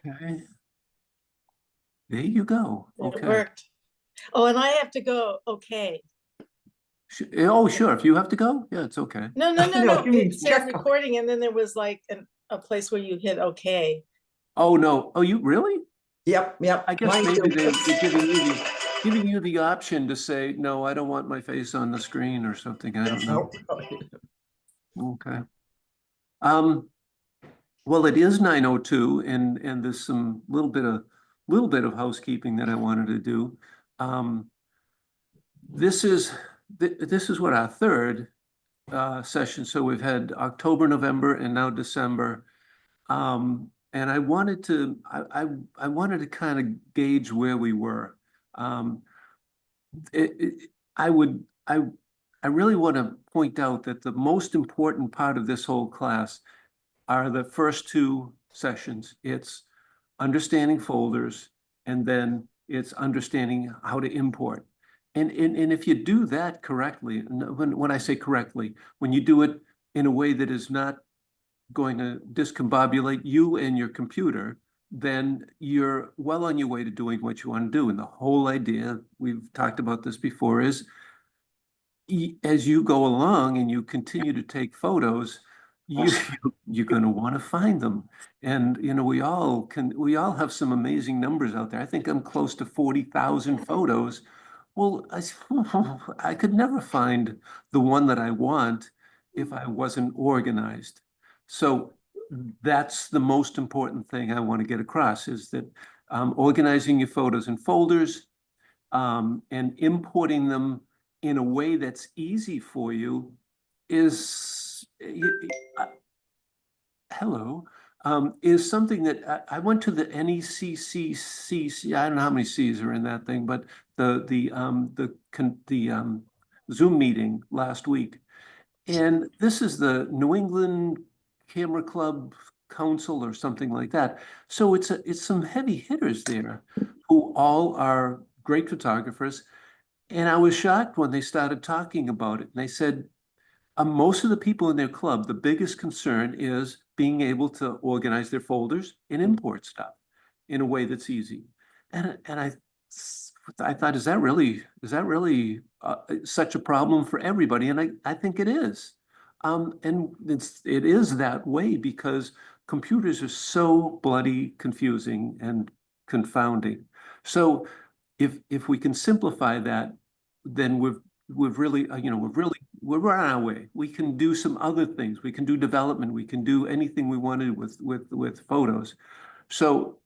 Okay. There you go. It Okay. worked. Oh, and I have to go. Okay. Oh, sure. If you have to go, yeah, it's okay. No, no, no, No, no. you mean It said check. recording, and then there was like a place where you hit okay. Oh, no. Oh, you really? Yep, yep. I guess Mine maybe too. they're giving you the option to say, no, I don't want my face on the screen or something. I don't know. Okay. Um, well, it is 9:02 and there's some little bit of housekeeping that I wanted to do. This is this is what our third session. So we've had October, November, and now December. And I wanted to I wanted to kind of gauge where we were. Um, I would I really want to point out that the most important part of this whole class are the first two sessions. It's understanding folders, and then it's understanding how to import. And if you do that correctly, when I say correctly, when you do it in a way that is not going to discombobulate you and your computer, then you're well on your way to doing what you want to do. And the whole idea, we've talked about this before, is as you go along and you continue to take photos, you're going to want to find them. And we all have some amazing numbers out there. I think I'm close to 40,000 photos. Well, I could never find the one that I want if I wasn't organized. So that's the most important thing I want to get across, is that organizing your photos in folders, and importing them in a way that's easy for you is hello, is something that I went to the NECCC. I don't know how many C's are in that thing, but the Zoom meeting last week, and this is the New England Camera Club Council or something like that. So it's some heavy hitters there who all are great photographers. And I was shocked when they started talking about it. And they said, most of the people in their club, the biggest concern is being able to organize their folders and import stuff in a way that's easy. And I thought, is that really such a problem for everybody? And I think it is. And it is that way because computers are so bloody confusing and confounding. So if we can simplify that, then we've really, we're on our way. We can do some other things. We can do development. We can do anything we wanted with photos. So,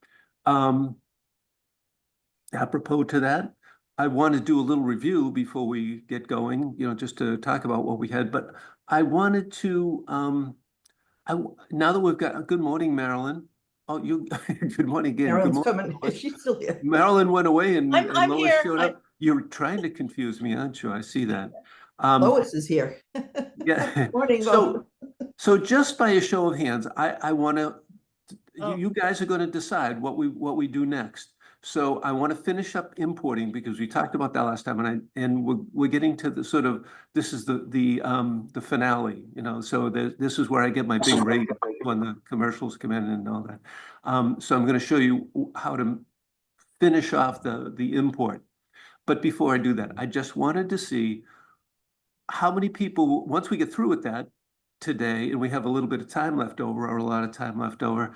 apropos to that, I want to do a little review before we get going, just to talk about what we had. But I wanted to, now that we've got, good morning, Marilyn. Oh, good morning again. Erin's Good morning. coming. She's still here. Marilyn went away and I'm Lois here. showed up. You're trying to confuse me, aren't you? I see that. Lois is here. Yeah. Morning, Lois. So just by a show of hands, I want to, Oh. you guys are going to decide what we do next. So I want to finish up importing because we talked about that last time, and we're getting to the sort of, this is the finale, so this is where I get my big rate when the commercials come in and all that. So I'm going to show you how to finish off the import. But before I do that, I just wanted to see how many people, once we get through with that today, and we have a little bit of time left over, or a lot of time left over,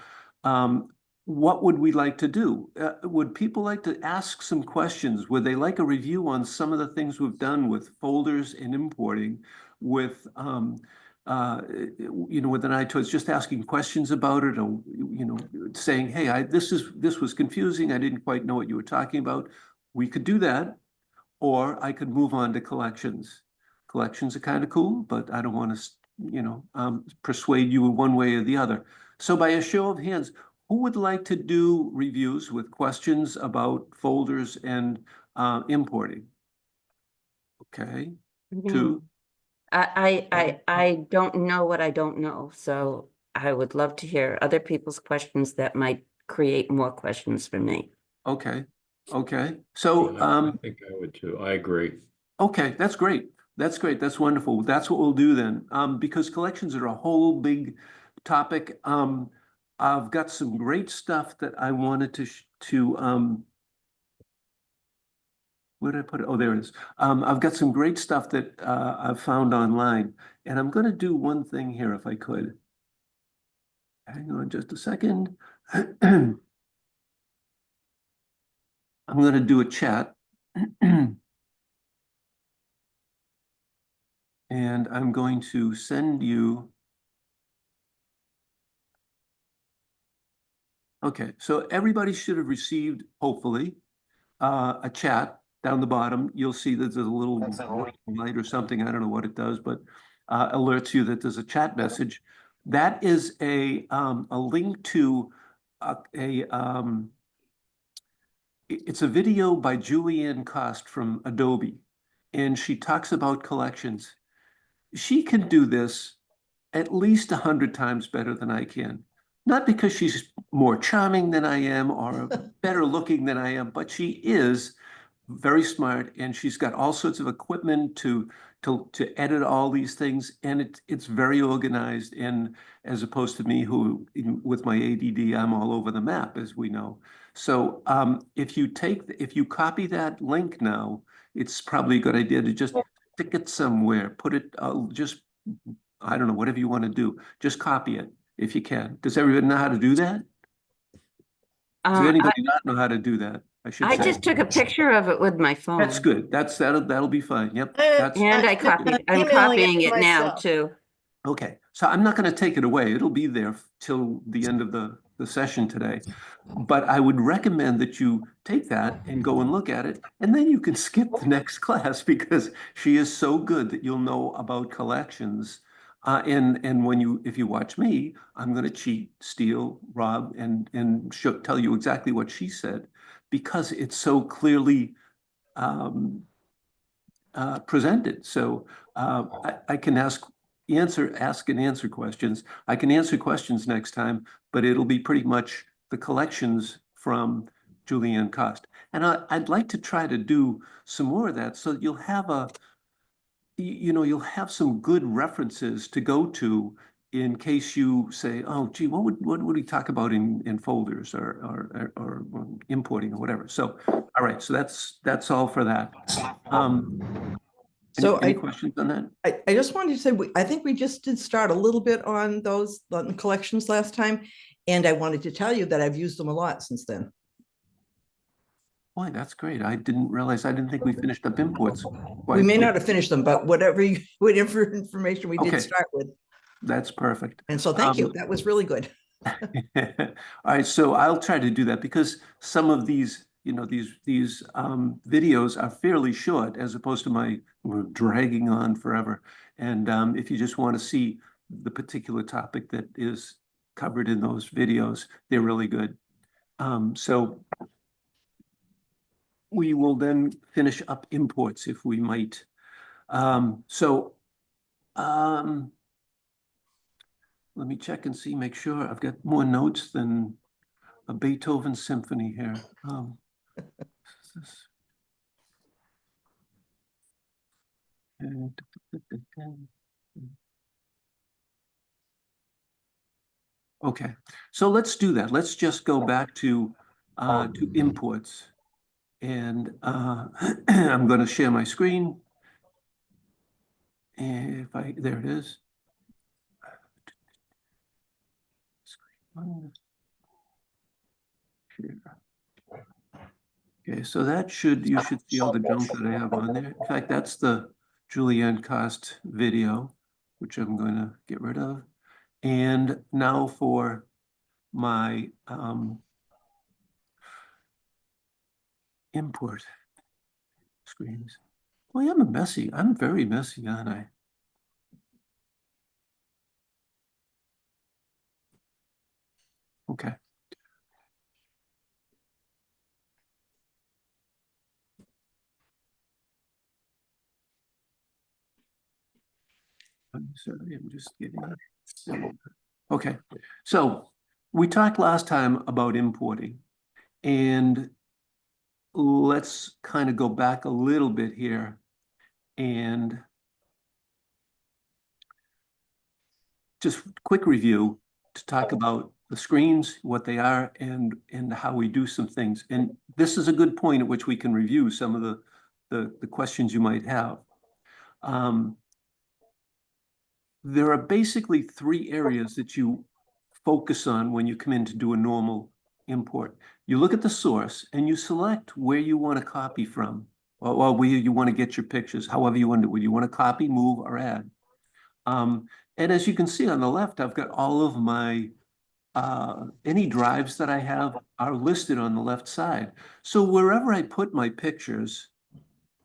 what would we like to do? Would people like to ask some questions? Would they like a review on some of the things we've done with folders and importing, with with an eye towards just asking questions about it, or saying, hey, this was confusing, I didn't quite know what you were talking about. We could do that, or I could move on to collections. Collections are kind of cool, but I don't want to, persuade you in one way or the other. So by a show of hands, who would like to do reviews with questions about folders and importing? Okay, two. I don't know what I don't know, so I would love to hear other people's questions that might create more questions for me. Okay, okay. So I think I would too. I agree. okay, that's great. That's great. That's wonderful. That's what we'll do then. Because collections are a whole big topic. I've got some great stuff that I wanted where did I put it? Oh, there it is. I've got some great stuff that I've found online, and I'm going to do one thing here if I could. Hang on just a second. I'm going to do a chat. And I'm going to send you. Okay, so everybody should have received, hopefully, a chat down the bottom. You'll see that there's a little light or something. I don't know what it does, but alerts you that there's a chat message. That is a link to it's a video by Julianne Cost from Adobe, and she talks about collections. She can do this at least 100 times better than I can. Not because she's more charming than I am or better looking than I am, but she is very smart, and she's got all sorts of equipment to edit all these things, and it's very organized. And as opposed to me, who with my ADD, I'm all over the map, as we know. So if you copy that link now, it's probably a good idea to just stick it somewhere, put it just I don't know, whatever you want to do, just copy it if you can. Does everybody know how to do that? Does I, anybody not know how to do that? I should I say. just took a picture of it with my phone. That's good. That'll be fine. Yep. I- That's And I I'm copied, I'm emailing it copying to it now myself. too. okay. So I'm not going to take it away. It'll be there till the end of the session today. But I would recommend that you take that and go and look at it, and then you can skip the next class because she is so good that you'll know about collections. And if you watch me, I'm going to cheat, steal, rob, and tell you exactly what she said because it's so clearly presented. So I can ask and answer questions. I can answer questions next time, but it'll be pretty much the collections from Julianne Cost. And I'd like to try to do some more of that so you'll have you'll have some good references to go to in case you say, oh, gee, what would we talk about in folders or importing or whatever. So, all right, so that's all for that. So Any questions on that? I just wanted to say, I think we just did start a little bit on the collections last time. And I wanted to tell you that I've used them a lot since then. Boy, that's great. I didn't think we finished up imports. We may not have finished them, but whatever information we did Okay. start with. That's perfect. And so thank you. Um, That was really good. All right, so I'll try to do that because some of these, these videos are fairly short as opposed to my dragging on forever. And if you just want to see the particular topic that is covered in those videos, they're really good. So we will then finish up imports if we might. Let me check and see, make sure I've got more notes than a Beethoven symphony here. Okay, so let's do that. Let's just go back to imports. And I'm going to share my screen. And there it is. Okay, so you should see all the junk that I have on there. In fact, that's the Julianne Cost video, which I'm going to get rid of. And now for my import screens. Boy, I'm very messy, aren't I? Okay. I'm sorry, I'm just getting it. Okay, so we talked last time about importing, and let's kind of go back a little bit here and just quick review to talk about the screens, what they are, and how we do some things. And this is a good point at which we can review some of the questions you might have. There are basically 3 areas that you focus on when you come in to do a normal import. You look at the source and you select where you want to copy from, or where you want to get your pictures, however you want to, whether you want to copy, move, or add. And as you can see on the left, I've got all of my, any drives that I have are listed on the left side. So wherever I put my pictures,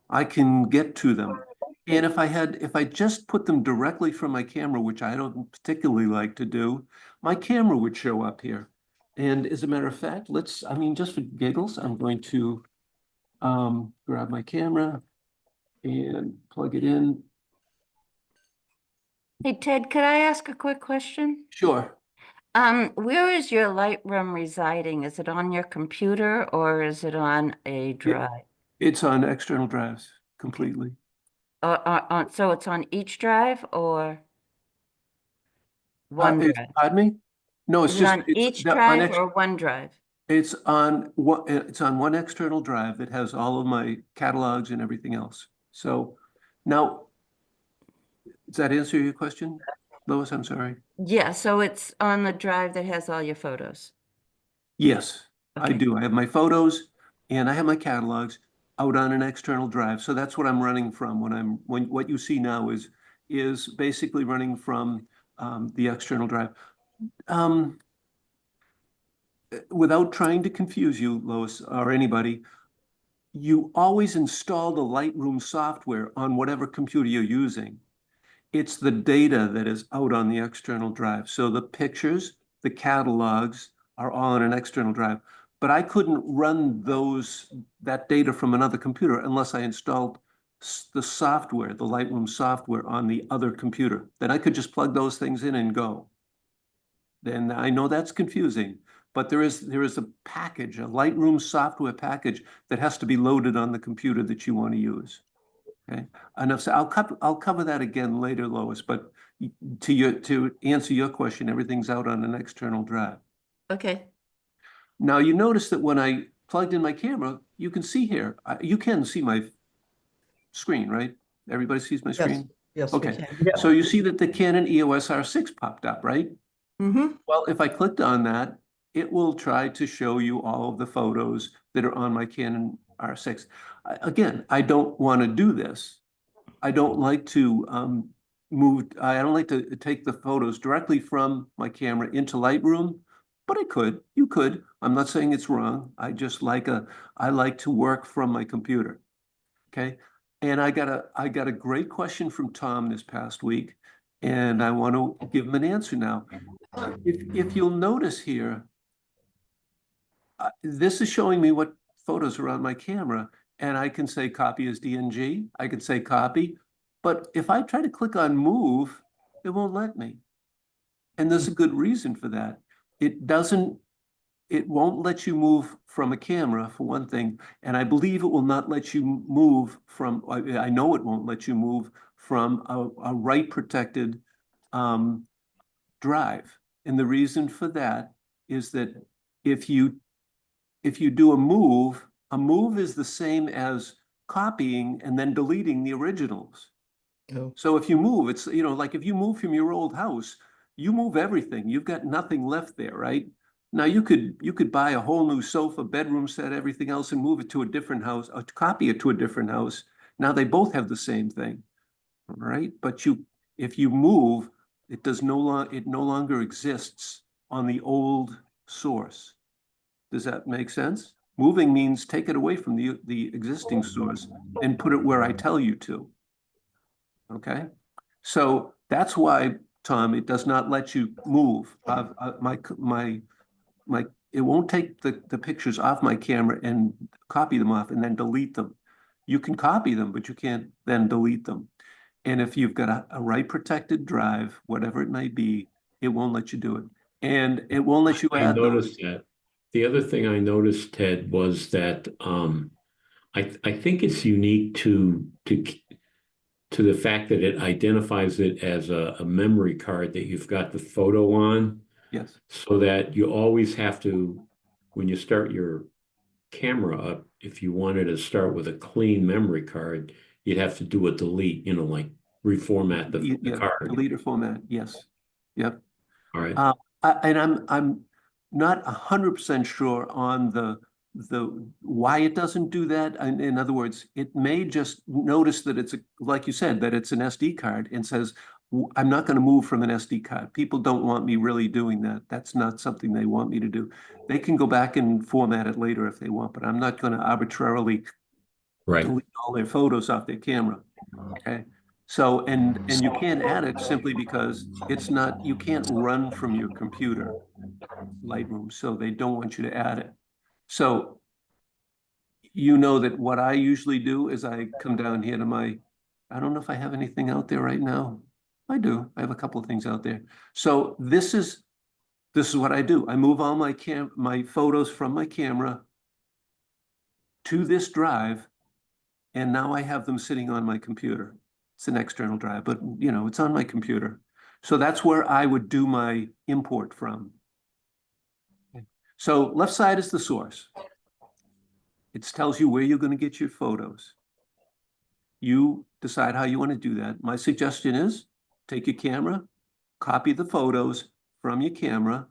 I can get to them. And if I just put them directly from my camera, which I don't particularly like to do, my camera would show up here. And as a matter of fact, just for giggles, I'm going to grab my camera and plug it in. Hey, Ted, could I ask a quick question? Sure. Where is your Lightroom residing? Is it on your computer or is it on a drive? It's on external drives completely. So it's on each drive or one drive? Pardon me? No, it's Is it just on each on drive or one drive? it's on one external drive that has all of my catalogs and everything else. So now, does that answer your question, Lois? I'm sorry. Yeah, so it's on the drive that has all your photos. Yes, I Okay. do. I have my photos and I have my catalogs out on an external drive. So that's what I'm running from when what you see now is basically running from the external drive. Without trying to confuse you, Lois, or anybody, you always install the Lightroom software on whatever computer you're using. It's the data that is out on the external drive. So the pictures, the catalogs are all on an external drive. But I couldn't run that data from another computer unless I installed the software, the Lightroom software on the other computer. Then I could just plug those things in and go. Then I know that's confusing, but there is a package, a Lightroom software package that has to be loaded on the computer that you want to use. Okay, enough. So I'll cover that again later, Lois. But to answer your question, everything's out on an external drive. Okay. Now you notice that when I plugged in my camera, you can see here. You can see my screen, right? Everybody sees my Yes, screen. yes, we Okay. can. So you see that the Canon EOS R6 popped up, right? Mm-hmm. Well, if I clicked on that, it will try to show you all of the photos that are on my Canon R6. Again, I don't want to do this. I don't like to I don't like to take the photos directly from my camera into Lightroom, but I could. You could. I'm not saying it's wrong. I like to work from my computer. Okay. And I got a great question from Tom this past week, and I want to give him an answer now. If you'll notice here, this is showing me what photos are on my camera, and I can say copy as DNG. I can say copy, but if I try to click on move, it won't let me. And there's a good reason for that. It won't let you move from a camera, for one thing, and I believe it will not let you move from, I know it won't let you move from a write protected drive. And the reason for that is that if you do a move is the same as copying and then deleting the originals. Oh. So if you move, it's, like if you move from your old house, you move everything. You've got nothing left there, right? Now you could buy a whole new sofa, bedroom set, everything else, and move it to a different house, or copy it to a different house. Now they both have the same thing, all right? But if you move, it no longer exists on the old source. Does that make sense? Moving means take it away from the existing source and put it where I tell you to. Okay, so that's why, Tom, it does not let you move. It won't take the pictures off my camera and copy them off and then delete them. You can copy them, but you can't then delete them. And if you've got a write protected drive, whatever it may be, it won't let you do it. And it won't let you I add those. noticed that. The other thing I noticed, Ted, was that I think it's unique to the fact that it identifies it as a memory card that you've got the photo on. Yes. so that you always have to, when you start your camera up, if you wanted to start with a clean memory card, you'd have to do a delete, like reformat the Yeah, card. deleter format, yes. Yep. All right. And I'm not 100% sure on the why it doesn't do that. In other words, it may just notice that it's like you said, that it's an SD card and says, I'm not going to move from an SD card. People don't want me really doing that. That's not something they want me to do. They can go back and format it later if they want, but I'm not going to arbitrarily Right. delete all their photos off their camera. Okay. So, and you can't add it simply because it's not, you can't run from your computer, Lightroom, so they don't want you to add it. So you know that what I usually do is I come down here to I don't know if I have anything out there right now. I do. I have a couple of things out there. So this is what I do. I move all my photos from my camera to this drive, and now I have them sitting on my computer. It's an external drive, but it's on my computer. So that's where I would do my import from. Okay. So left side is the source. It tells you where you're going to get your photos. You decide how you want to do that. My suggestion is take your camera, copy the photos from your camera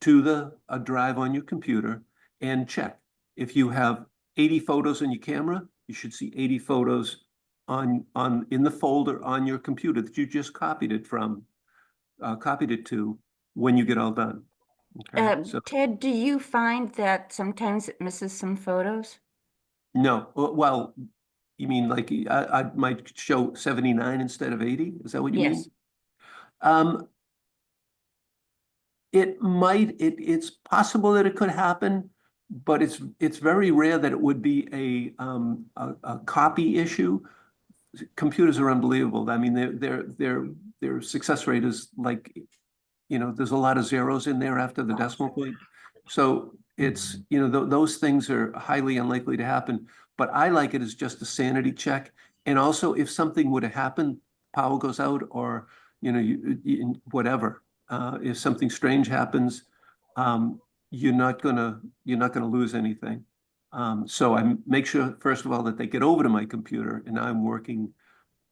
to a drive on your computer and check. If you have 80 photos on your camera, you should see 80 photos in the folder on your computer that you just copied it to when you get all done. Okay. So Ted, do you find that sometimes it misses some photos? no, well, you mean like I might show 79 instead of 80? Is that what you Yes. mean? It's possible that it could happen, but it's very rare that it would be a copy issue. Computers are unbelievable. I mean, their success rate is like, there's a lot of zeros in there after the decimal point. So it's, those things are highly unlikely to happen. But I like it as just a sanity check. And also, if something would have happened, power goes out, or whatever. If something strange happens, you're not gonna lose anything. So I make sure, first of all, that they get over to my computer, and I'm working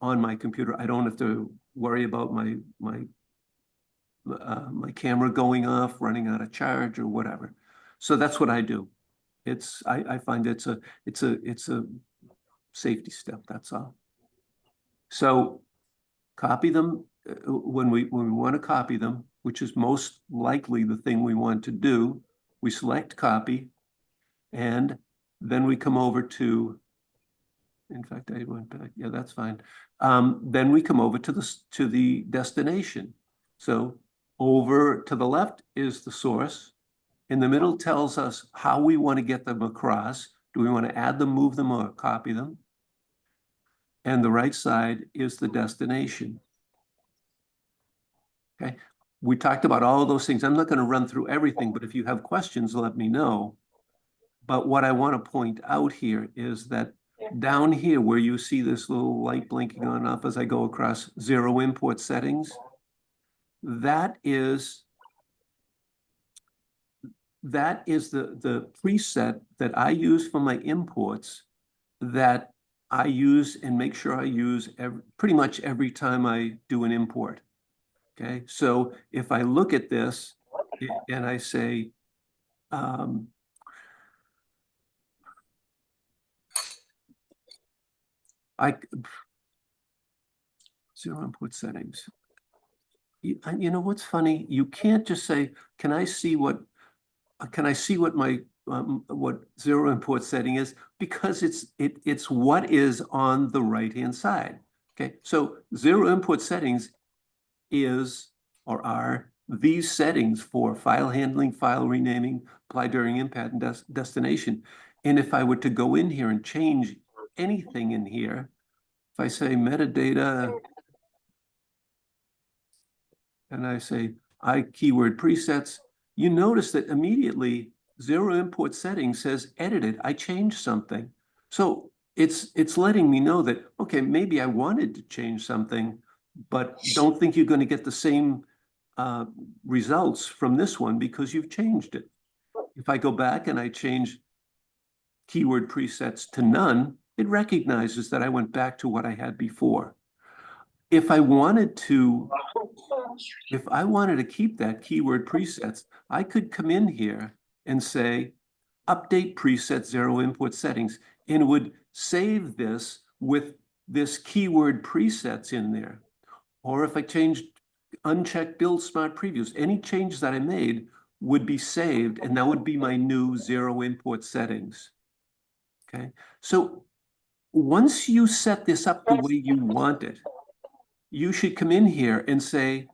on my computer. I don't have to worry about my camera going off, running out of charge, or whatever. So that's what I do. I find it's a safety step. That's all. So copy them when we want to copy them, which is most likely the thing we want to do. We select copy, and then we come over to. In fact, I went back. Yeah, that's fine. Then we come over to the destination. So over to the left is the source. In the middle tells us how we want to get them across. Do we want to add them, move them, or copy them? And the right side is the destination. Okay. We talked about all of those things. I'm not going to run through everything, but if you have questions, let me know. But what I want to point out here is that down here where you see this little light blinking on and off as I go across zero import settings, that is the preset that I use for my imports that I use and make sure I use pretty much every time I do an import. Okay, so if I look at this and I say, zero input settings. You know what's funny? You can't just say, can I see what my what zero import setting is? Because it's what is on the right-hand side. Okay, so zero input settings is or are these settings for file handling, file renaming, apply during impact, and destination. And if I were to go in here and change anything in here, if I say metadata, and I say I keyword presets, you notice that immediately zero import settings says edited. I changed something. So it's letting me know that, okay, maybe I wanted to change something, but don't think you're going to get the same results from this one because you've changed it. If I go back and I change keyword presets to none, it recognizes that I went back to what I had before. If I wanted to keep that keyword presets, I could come in here and say, update preset 0 input settings, and it would save this with this keyword presets in there. Or if I changed unchecked build smart previews, any changes that I made would be saved, and that would be my new 0 input settings. Okay, so once you set this up the way you want it, you should come in here and say,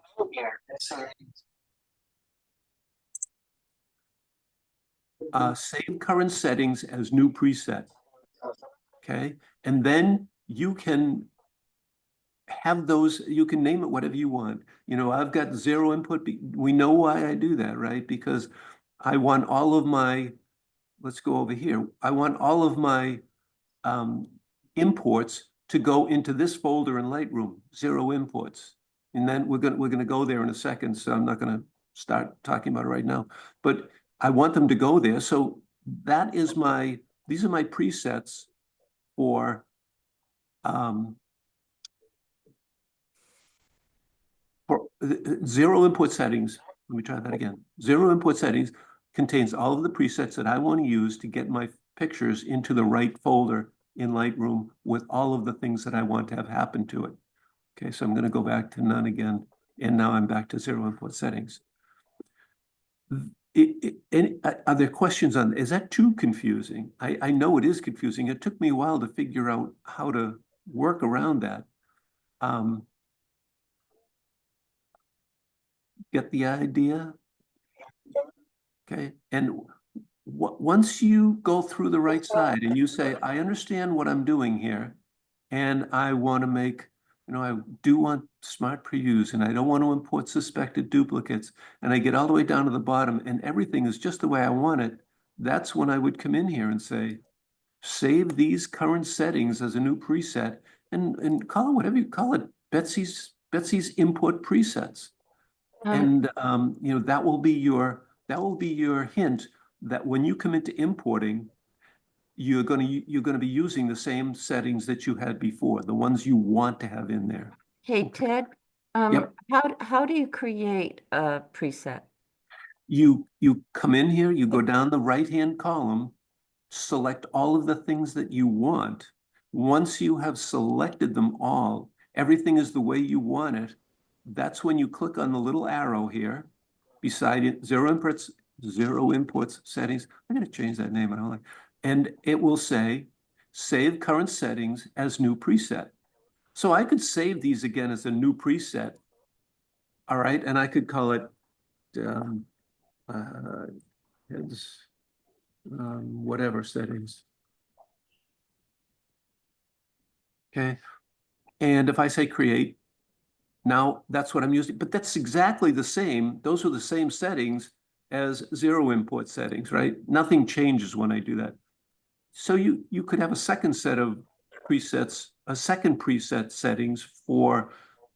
save current settings as new preset. Okay, and then you can have those, you can name it whatever you want. You know, I've got 0 input. We know why I do that, right? Because I want all of my, let's go over here. I want all of my imports to go into this folder in Lightroom, 0 imports. And then we're gonna go there in a second, so I'm not gonna start talking about it right now. But I want them to go there. So that is these are my presets for 0 input settings. Let me try that again. 0 input settings contains all of the presets that I want to use to get my pictures into the right folder in Lightroom with all of the things that I want to have happen to it. Okay, so I'm going to go back to none again, and now I'm back to 0 input settings. Are there questions on, is that too confusing? I know it is confusing. It took me a while to figure out how to work around that. Get the idea? Okay, and once you go through the right side and you say, I understand what I'm doing here, and I want to make, you know, I do want smart previews, and I don't want to import suspected duplicates, and I get all the way down to the bottom, and everything is just the way I want it, that's when I would come in here and say, save these current settings as a new preset, and call it whatever you call it, Betsy's input presets. And you know, that will be your hint that when you come into importing, you're going to be using the same settings that you had before, the ones you want to have in there. Hey, Ted, Yep. how do you create a preset? You come in here, you go down the right-hand column, select all of the things that you want. Once you have selected them all, everything is the way you want it. That's when you click on the little arrow here beside it, 0 inputs settings. I'm going to change that name. I don't like. And it will say, save current settings as new preset. So I could save these again as a new preset. All right. And I could call it whatever settings. Okay. And if I say create, now that's what I'm using, but that's exactly the same. Those are the same settings as 0 input settings, right? Nothing changes when I do that. So you could have a second set of presets, a second preset settings for,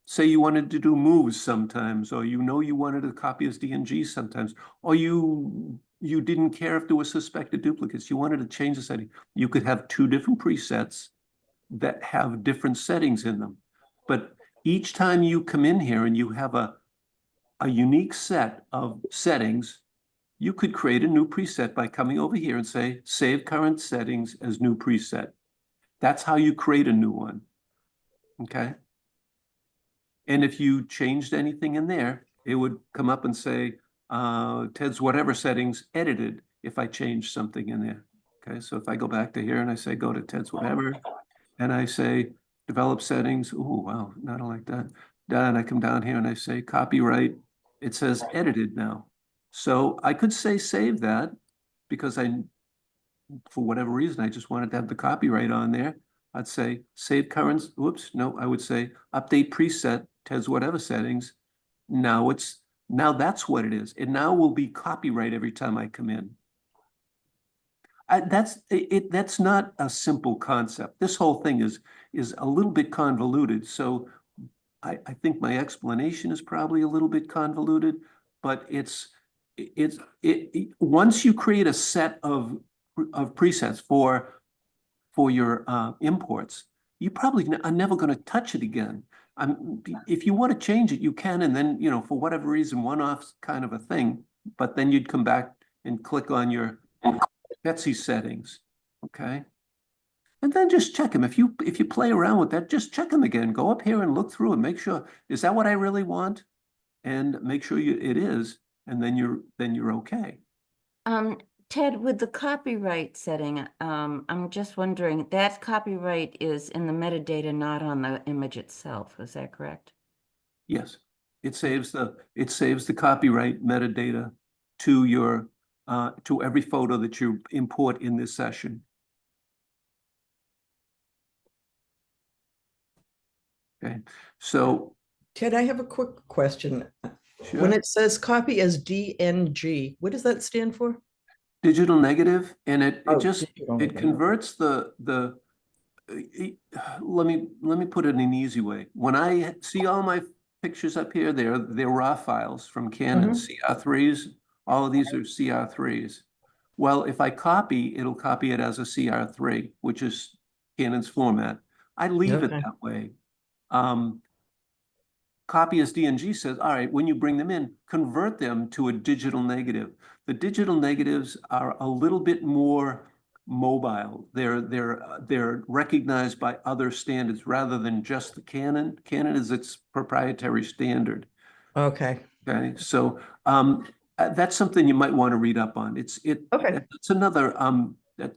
say you wanted to do moves sometimes, or you wanted to copy as DNG sometimes, or you didn't care if there were suspected duplicates. You wanted to change the setting. You could have 2 different presets that have different settings in them. But each time you come in here and you have a unique set of settings, you could create a new preset by coming over here and say, save current settings as new preset. That's how you create a new one, okay? And if you changed anything in there, it would come up and say, Ted's whatever settings edited if I changed something in there. Okay, so if I go back to here and I say, go to Ted's whatever, and I say, develop settings, oh, wow, not like that. Then I come down here and I say, copyright, it says edited now. So I could say save that because for whatever reason, I just wanted to have the copyright on there. I'd say save current, whoops, no, I would say update preset, Ted's whatever settings. Now that's what it is. It now will be copyright every time I come in. That's not a simple concept. This whole thing is a little bit convoluted. So I think my explanation is probably a little bit convoluted, but once you create a set of presets for your imports, you probably are never going to touch it again. If you want to change it, you can, and then, you know, for whatever reason, one-off kind of a thing, but then you'd come back and click on your Betsy settings, okay? And then just check them. If you play around with that, just check them again. Go up here and look through and make sure, is that what I really want? And make sure it is, and then you're okay. Ted, with the copyright setting, I'm just wondering, that copyright is in the metadata, not on the image itself. Is that correct? Yes, it saves the copyright metadata to your to every photo that you import in this session. Okay, so Ted, I have a quick question. sure. When it says copy as DNG, what does that stand for? Digital negative, and it Oh, just digital it negative. converts let me put it in an easy way. When I see all my pictures up here, they're raw files from Canon CR3s. All of these are CR3s. Well, if I copy, it'll copy it as a CR3, which is Canon's format. I leave it Okay. that way. Copy as DNG says, all right, when you bring them in, convert them to a digital negative. The digital negatives are a little bit more mobile. They're recognized by other standards rather than just the Canon. Canon is its proprietary standard. Okay. Okay, so that's something you might want to read up on. Okay. It's another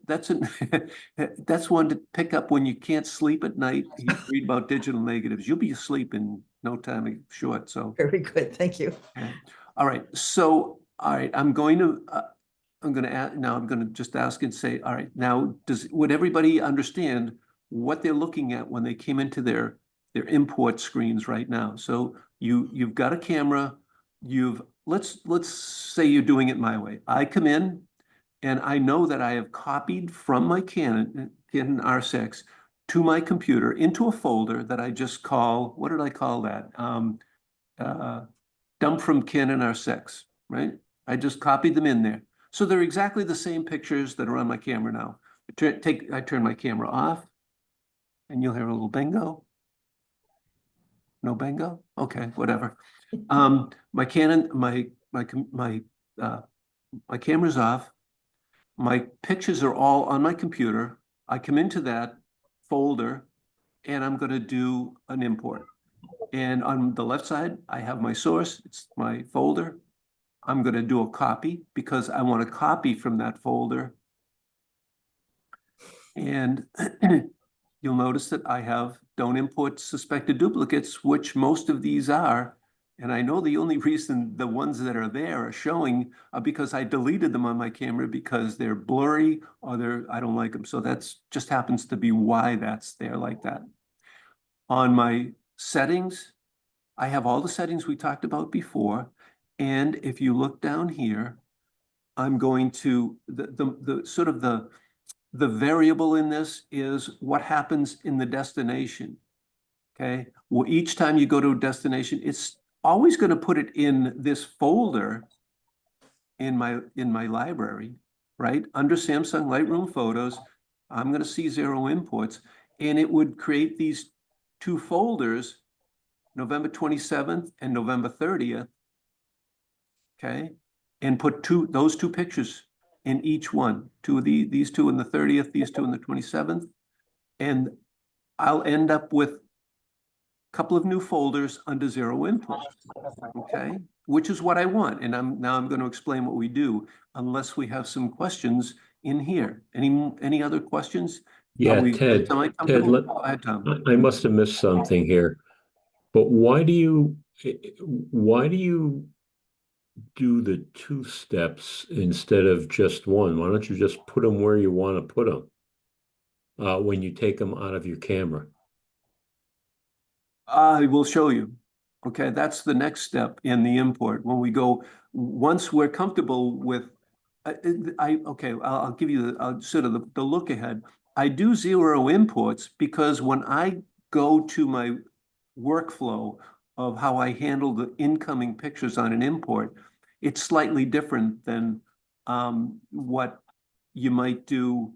that's one to pick up when you can't sleep at night. You read about digital negatives. You'll be asleep in no time short. So Very good. Thank you. okay. All right. So all right, I'm going to add, now I'm going to just ask and say, all right, now would everybody understand what they're looking at when they came into their import screens right now? So you've got a camera, let's say you're doing it my way. I come in and I know that I have copied from my Canon R6 to my computer into a folder that I just call, what did I call that? Dump from Canon R6, right? I just copied them in there. So they're exactly the same pictures that are on my camera now. I turn my camera off and you'll hear a little bingo. No bingo? Okay, whatever. My Canon, my camera's off. My pictures are all on my computer. I come into that folder and I'm going to do an import. And on the left side, I have my source. It's my folder. I'm going to do a copy because I want to copy from that folder. And you'll notice that I have don't import suspected duplicates, which most of these are. And I know the only reason the ones that are there are showing are because I deleted them on my camera because they're blurry or I don't like them. So that's just happens to be why that's there like that. On my settings, I have all the settings we talked about before. And if you look down here, I'm going to the sort of the variable in this is what happens in the destination. Okay. Well, each time you go to a destination, it's always going to put it in this folder in my library, right? Under Samsung Lightroom Photos, I'm going to see 0 imports, and it would create these two folders, November 27th and November 30th. Okay. And put those two pictures in each one, these two in the 30th, these two in the 27th. And I'll end up with a couple of new folders under 0 input, okay? Which is what I want. And now I'm going to explain what we do, unless we have some questions in here. Any other questions? Yeah, Ted, Go ahead, Tom. I must have missed something here. But why do you do the 2 steps instead of just one? Why don't you just put them where you want to put them when you take them out of your camera? I will show you. Okay, that's the next step in the import. When we go, once we're comfortable with, I'll give you sort of the look ahead. I do 0 imports because when I go to my workflow of how I handle the incoming pictures on an import, it's slightly different than what you might do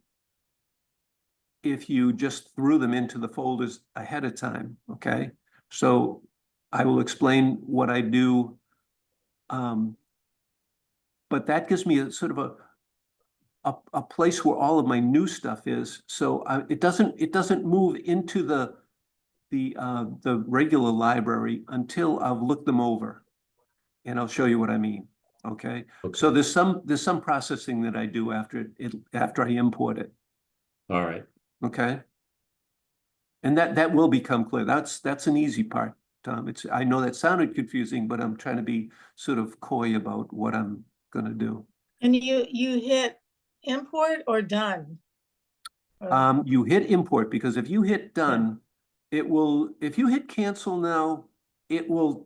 if you just threw them into the folders ahead of time, okay? So I will explain what I do. But that gives me a sort of a place where all of my new stuff is. So it doesn't move into the regular library until I've looked them over. And I'll show you what I mean, okay? So Okay. there's some processing that I do after I import it, All right. okay? And that will become clear. That's an easy part, Tom. I know that sounded confusing, but I'm trying to be sort of coy about what I'm gonna do. And you hit import or done? You hit import, because if you hit done, it will, if you hit cancel now, it will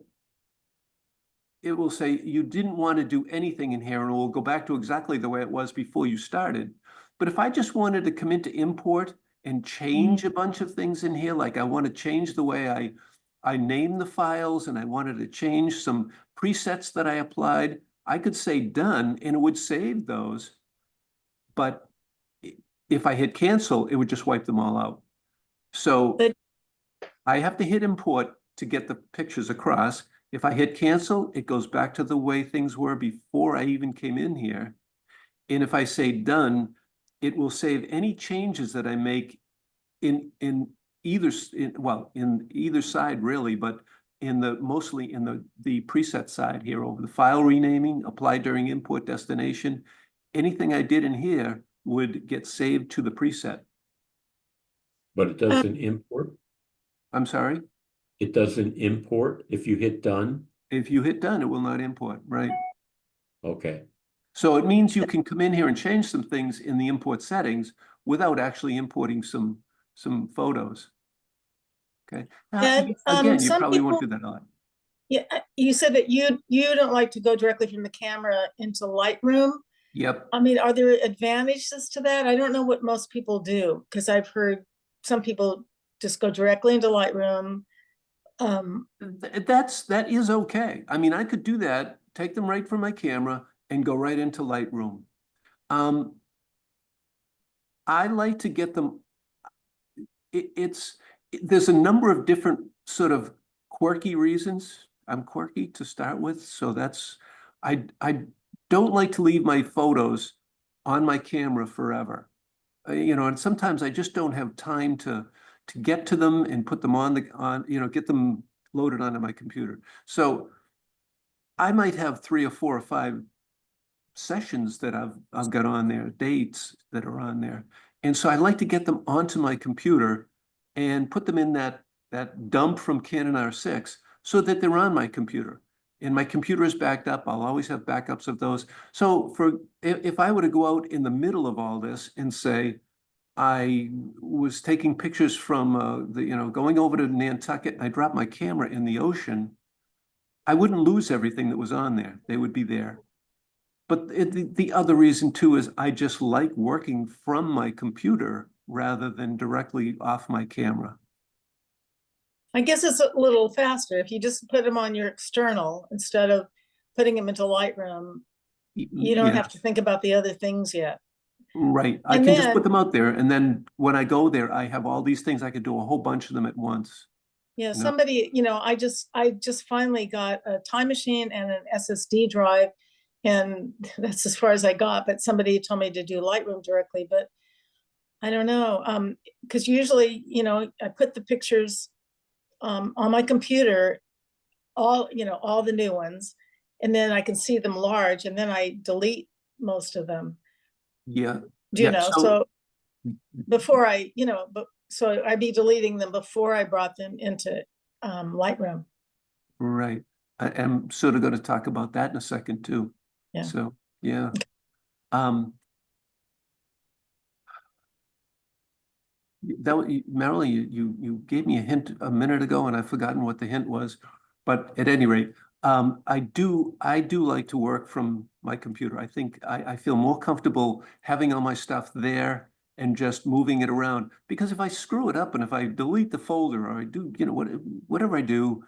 say you didn't want to do anything in here, and it will go back to exactly the way it was before you started. But if I just wanted to come into import and change a bunch of things in here, like I want to change the way I name the files, and I wanted to change some presets that I applied, I could say done, and it would save those. But if I hit cancel, it would just wipe them all out. So But- I have to hit import to get the pictures across. If I hit cancel, it goes back to the way things were before I even came in here. And if I say done, it will save any changes that I make in either side really, but mostly in the preset side here over the file renaming, apply during import destination. Anything I did in here would get saved to the preset. But it doesn't import? I'm sorry? It doesn't import if you hit done? If you hit done, it will not import, right? Okay. So it means you can come in here and change some things in the import settings without actually importing some photos. Okay. Now, And, again, you some probably won't people- do that a lot. Yeah, you said that you don't like to go directly from the camera into Lightroom. Yep. I mean, are there advantages to that? I don't know what most people do, because I've heard some people just go directly into Lightroom. That is okay. I mean, I could do that, take them right from my camera and go right into Lightroom. I like to get them, there's a number of different sort of quirky reasons. I'm quirky to start with, so I don't like to leave my photos on my camera forever. And sometimes I just don't have time to get to them and put them get them loaded onto my computer. So I might have 3 or 4 or 5 sessions that I've got on there, dates that are on there. And so I like to get them onto my computer and put them in that dump from Canon R6 so that they're on my computer. And my computer is backed up. I'll always have backups of those. So if I were to go out in the middle of all this and say, I was taking pictures from going over to Nantucket, I dropped my camera in the ocean, I wouldn't lose everything that was on there. They would be there. But the other reason too is I just like working from my computer rather than directly off my camera. I guess it's a little faster if you just put them on your external instead of putting them into Lightroom. You don't have to think about the other things yet. Right. I And can just put then- them out there, and then when I go there, I have all these things. I could do a whole bunch of them at once. Yeah, know? somebody, I just finally got a time machine and an SSD drive, and that's as far as I got, but somebody told me to do Lightroom directly, but I don't know, because usually, I put the pictures on my computer, all the new ones, and then I can see them large, and then I delete most of them. Yeah. So before so I'd be deleting them before I brought them into Lightroom. Right. I'm sort of going to talk about that in a second too. Yeah. So, yeah. Marilyn, you gave me a hint a minute ago and I've forgotten what the hint was. But at any rate, I do like to work from my computer. I think I feel more comfortable having all my stuff there and just moving it around. Because if I screw it up and if I delete the folder or I do, whatever I do,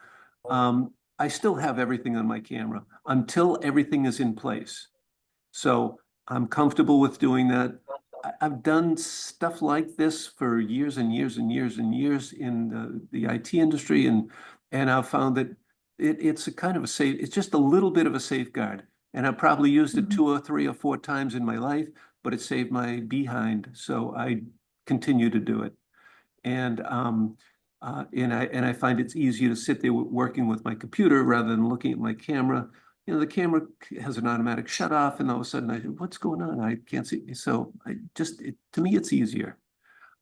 I still have everything on my camera until everything is in place. So I'm comfortable with doing that. I've done stuff like this for years and years and years and years in the IT industry, and I've found that it's a kind of a safe, it's just a little bit of a safeguard. And I've probably used it 2 or 3 or 4 times in my life, but it saved my behind. So I continue to do it. And I find it's easier to sit there working with my computer rather than looking at my camera. The camera has an automatic shut off, and all of a sudden I say, what's going on? I can't see. So to me, it's easier.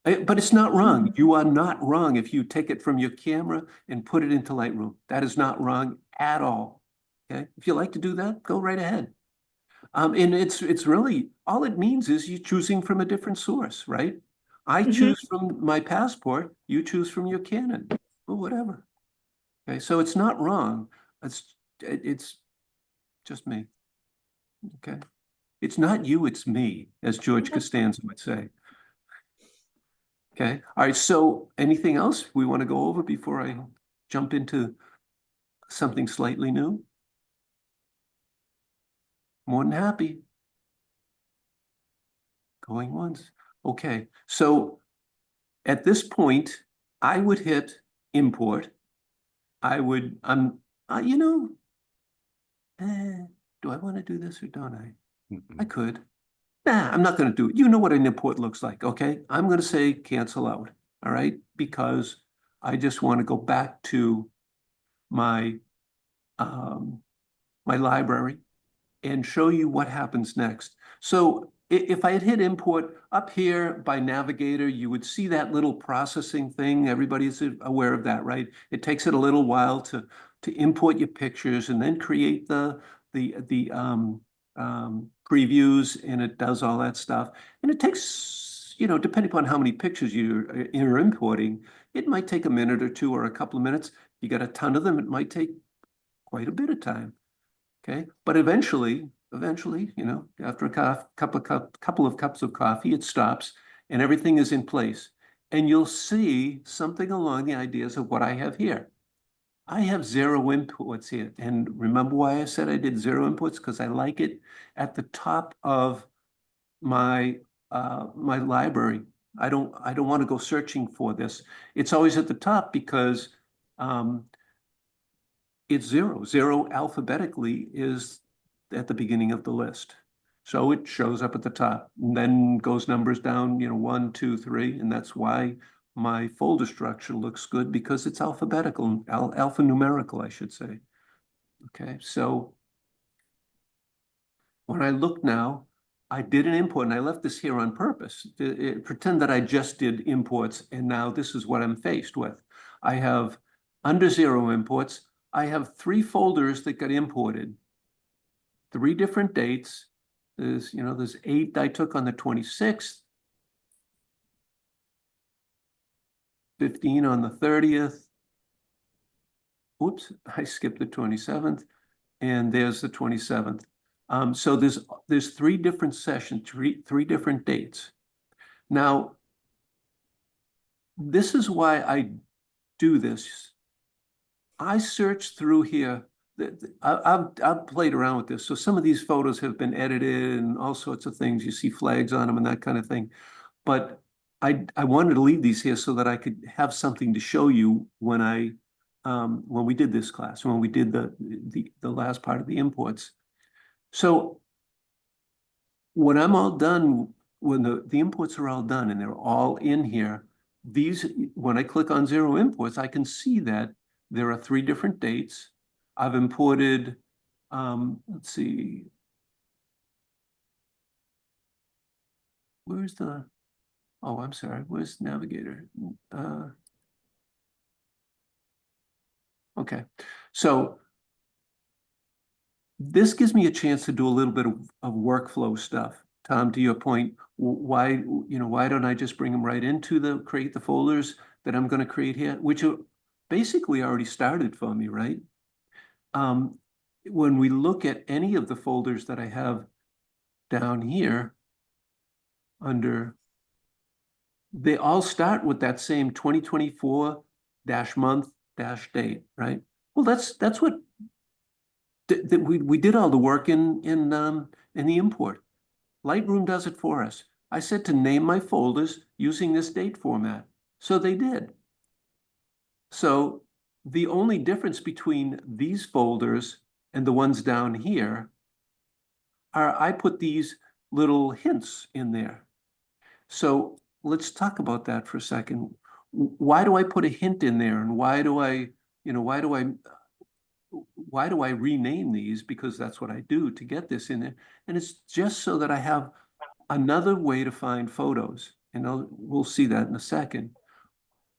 But it's not wrong. You are not wrong if you take it from your camera and put it into Lightroom. That is not wrong at all. Okay. If you like to do that, go right ahead. And it's really, all it means is you're choosing from a different source, right? I choose from my passport, you choose from your Canon, or whatever. Okay, so it's not wrong. It's just me. Okay. It's not you, it's me, as George Costanza would say. Okay. All right. So anything else we want to go over before I jump into something slightly new? More than happy. Going once. Okay. So at this point, I would hit import. I would, do I want to do this or don't I? I could. Nah, I'm not going to do it. You know what an import looks like, okay? I'm going to say cancel out, all right? Because I just want to go back to my my library and show you what happens next. So if I had hit import up here by Navigator, you would see that little processing thing. Everybody's aware of that, right? It takes it a little while to import your pictures and then create the previews, and it does all that stuff. And it takes, depending upon how many pictures you're importing, it might take a minute or 2 or a couple of minutes. You got a ton of them, it might take quite a bit of time. Okay, but eventually, after a couple of cups of coffee, it stops and everything is in place. And you'll see something along the ideas of what I have here. I have 0 inputs here. And remember why I said I did 0 inputs? Because I like it at the top of my my library. I don't want to go searching for this. It's always at the top because it's 0. 0 alphabetically is at the beginning of the list. So it shows up at the top and then goes numbers down, 1, 2, 3. And that's why my folder structure looks good, because it's alphabetical, alphanumerical, I should say. Okay, so when I look now, I did an import and I left this here on purpose. Pretend that I just did imports, and now this is what I'm faced with. I have under 0 imports, I have 3 folders that got imported, 3 different dates. There's 8 I took on the 26th, 15 on the 30th. Oops, I skipped the 27th, and there's the 27th. So there's 3 different sessions, 3 different dates. Now, this is why I do this. I searched through here. I've played around with this. So some of these photos have been edited and all sorts of things. You see flags on them and that kind of thing. But I wanted to leave these here so that I could have something to show you when we did this class, when we did the last part of the imports. So when I'm all done, when the imports are all done and they're all in here, when I click on 0 imports, I can see that there are 3 different dates. I've imported, let's see. I'm sorry, where's Navigator? Okay, so this gives me a chance to do a little bit of workflow stuff. Tom, to your point, why don't I just bring them right into create the folders that I'm going to create here, which are basically already started for me, right? When we look at any of the folders that I have down here under they all start with that same 2024 dash month dash date, right? Well, that's what we did all the work in the import. Lightroom does it for us. I said to name my folders using this date format. So they did. So the only difference between these folders and the ones down here are I put these little hints in there. So let's talk about that for a second. Why do I put a hint in there, and why do I rename these? Because that's what I do to get this in there. And it's just so that I have another way to find photos. And we'll see that in a second.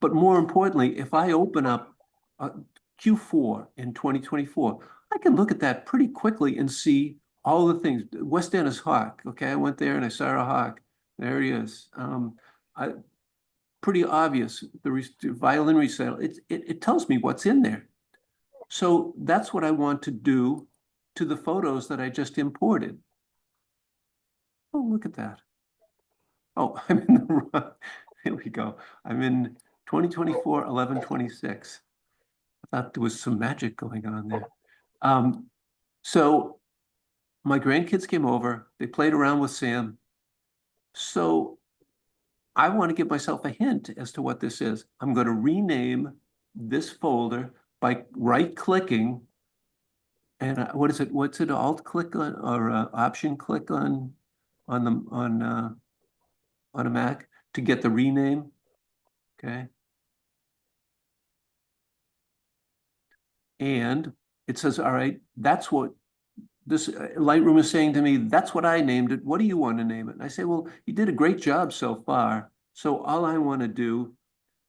But more importantly, if I open up Q4 in 2024, I can look at that pretty quickly and see all the things. West End is hawk. Okay, I went there and I saw a hawk. There he is. Pretty obvious. The violin recital. It tells me what's in there. So that's what I want to do to the photos that I just imported. Oh, look at that. Oh, I'm in the wrong. Here we go. I'm in 2024, 11/26. I thought there was some magic going on there. So my grandkids came over. They played around with Sam. So I want to give myself a hint as to what this is. I'm going to rename this folder by right-clicking. And what is it? What's it? Alt-click on or option-click on a Mac to get the rename. Okay. And it says, all right, that's what this Lightroom is saying to me. That's what I named it. What do you want to name it? And I say, well, you did a great job so far. So all I want to do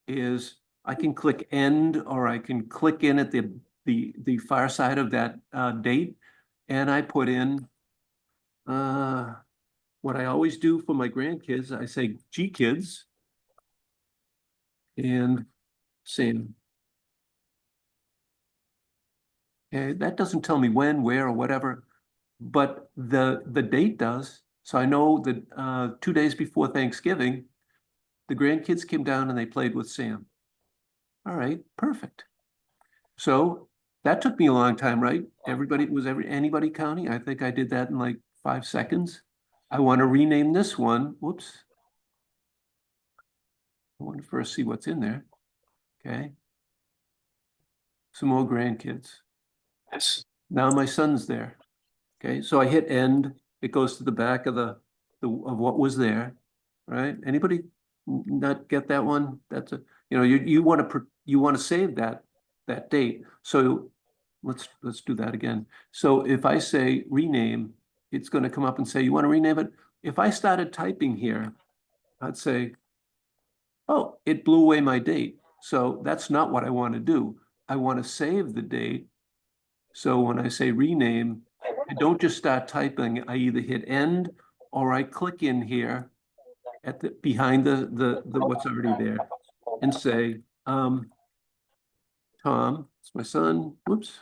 is I can click end, or I can click in at the far side of that date. And I put in what I always do for my grandkids. I say G kids and Sam. Okay, that doesn't tell me when, where, or whatever, but the date does. So I know that 2 days before Thanksgiving, the grandkids came down and they played with Sam. All right, perfect. So that took me a long time, right? Anybody counting? I think I did that in like 5 seconds. I want to rename this one. Whoops. I want to first see what's in there. Okay. Some more grandkids. Yes. Now my son's there. Okay, so I hit end. It goes to the back of of what was there, right? Anybody not get that one? That's you want to save that date. So let's do that again. So if I say rename, it's going to come up and say you want to rename it. If I started typing here, I'd say, oh, it blew away my date. So that's not what I want to do. I want to save the date. So when I say rename, I don't just start typing. I either hit end or I click in here at behind the what's already there and say, Tom, it's my son, whoops,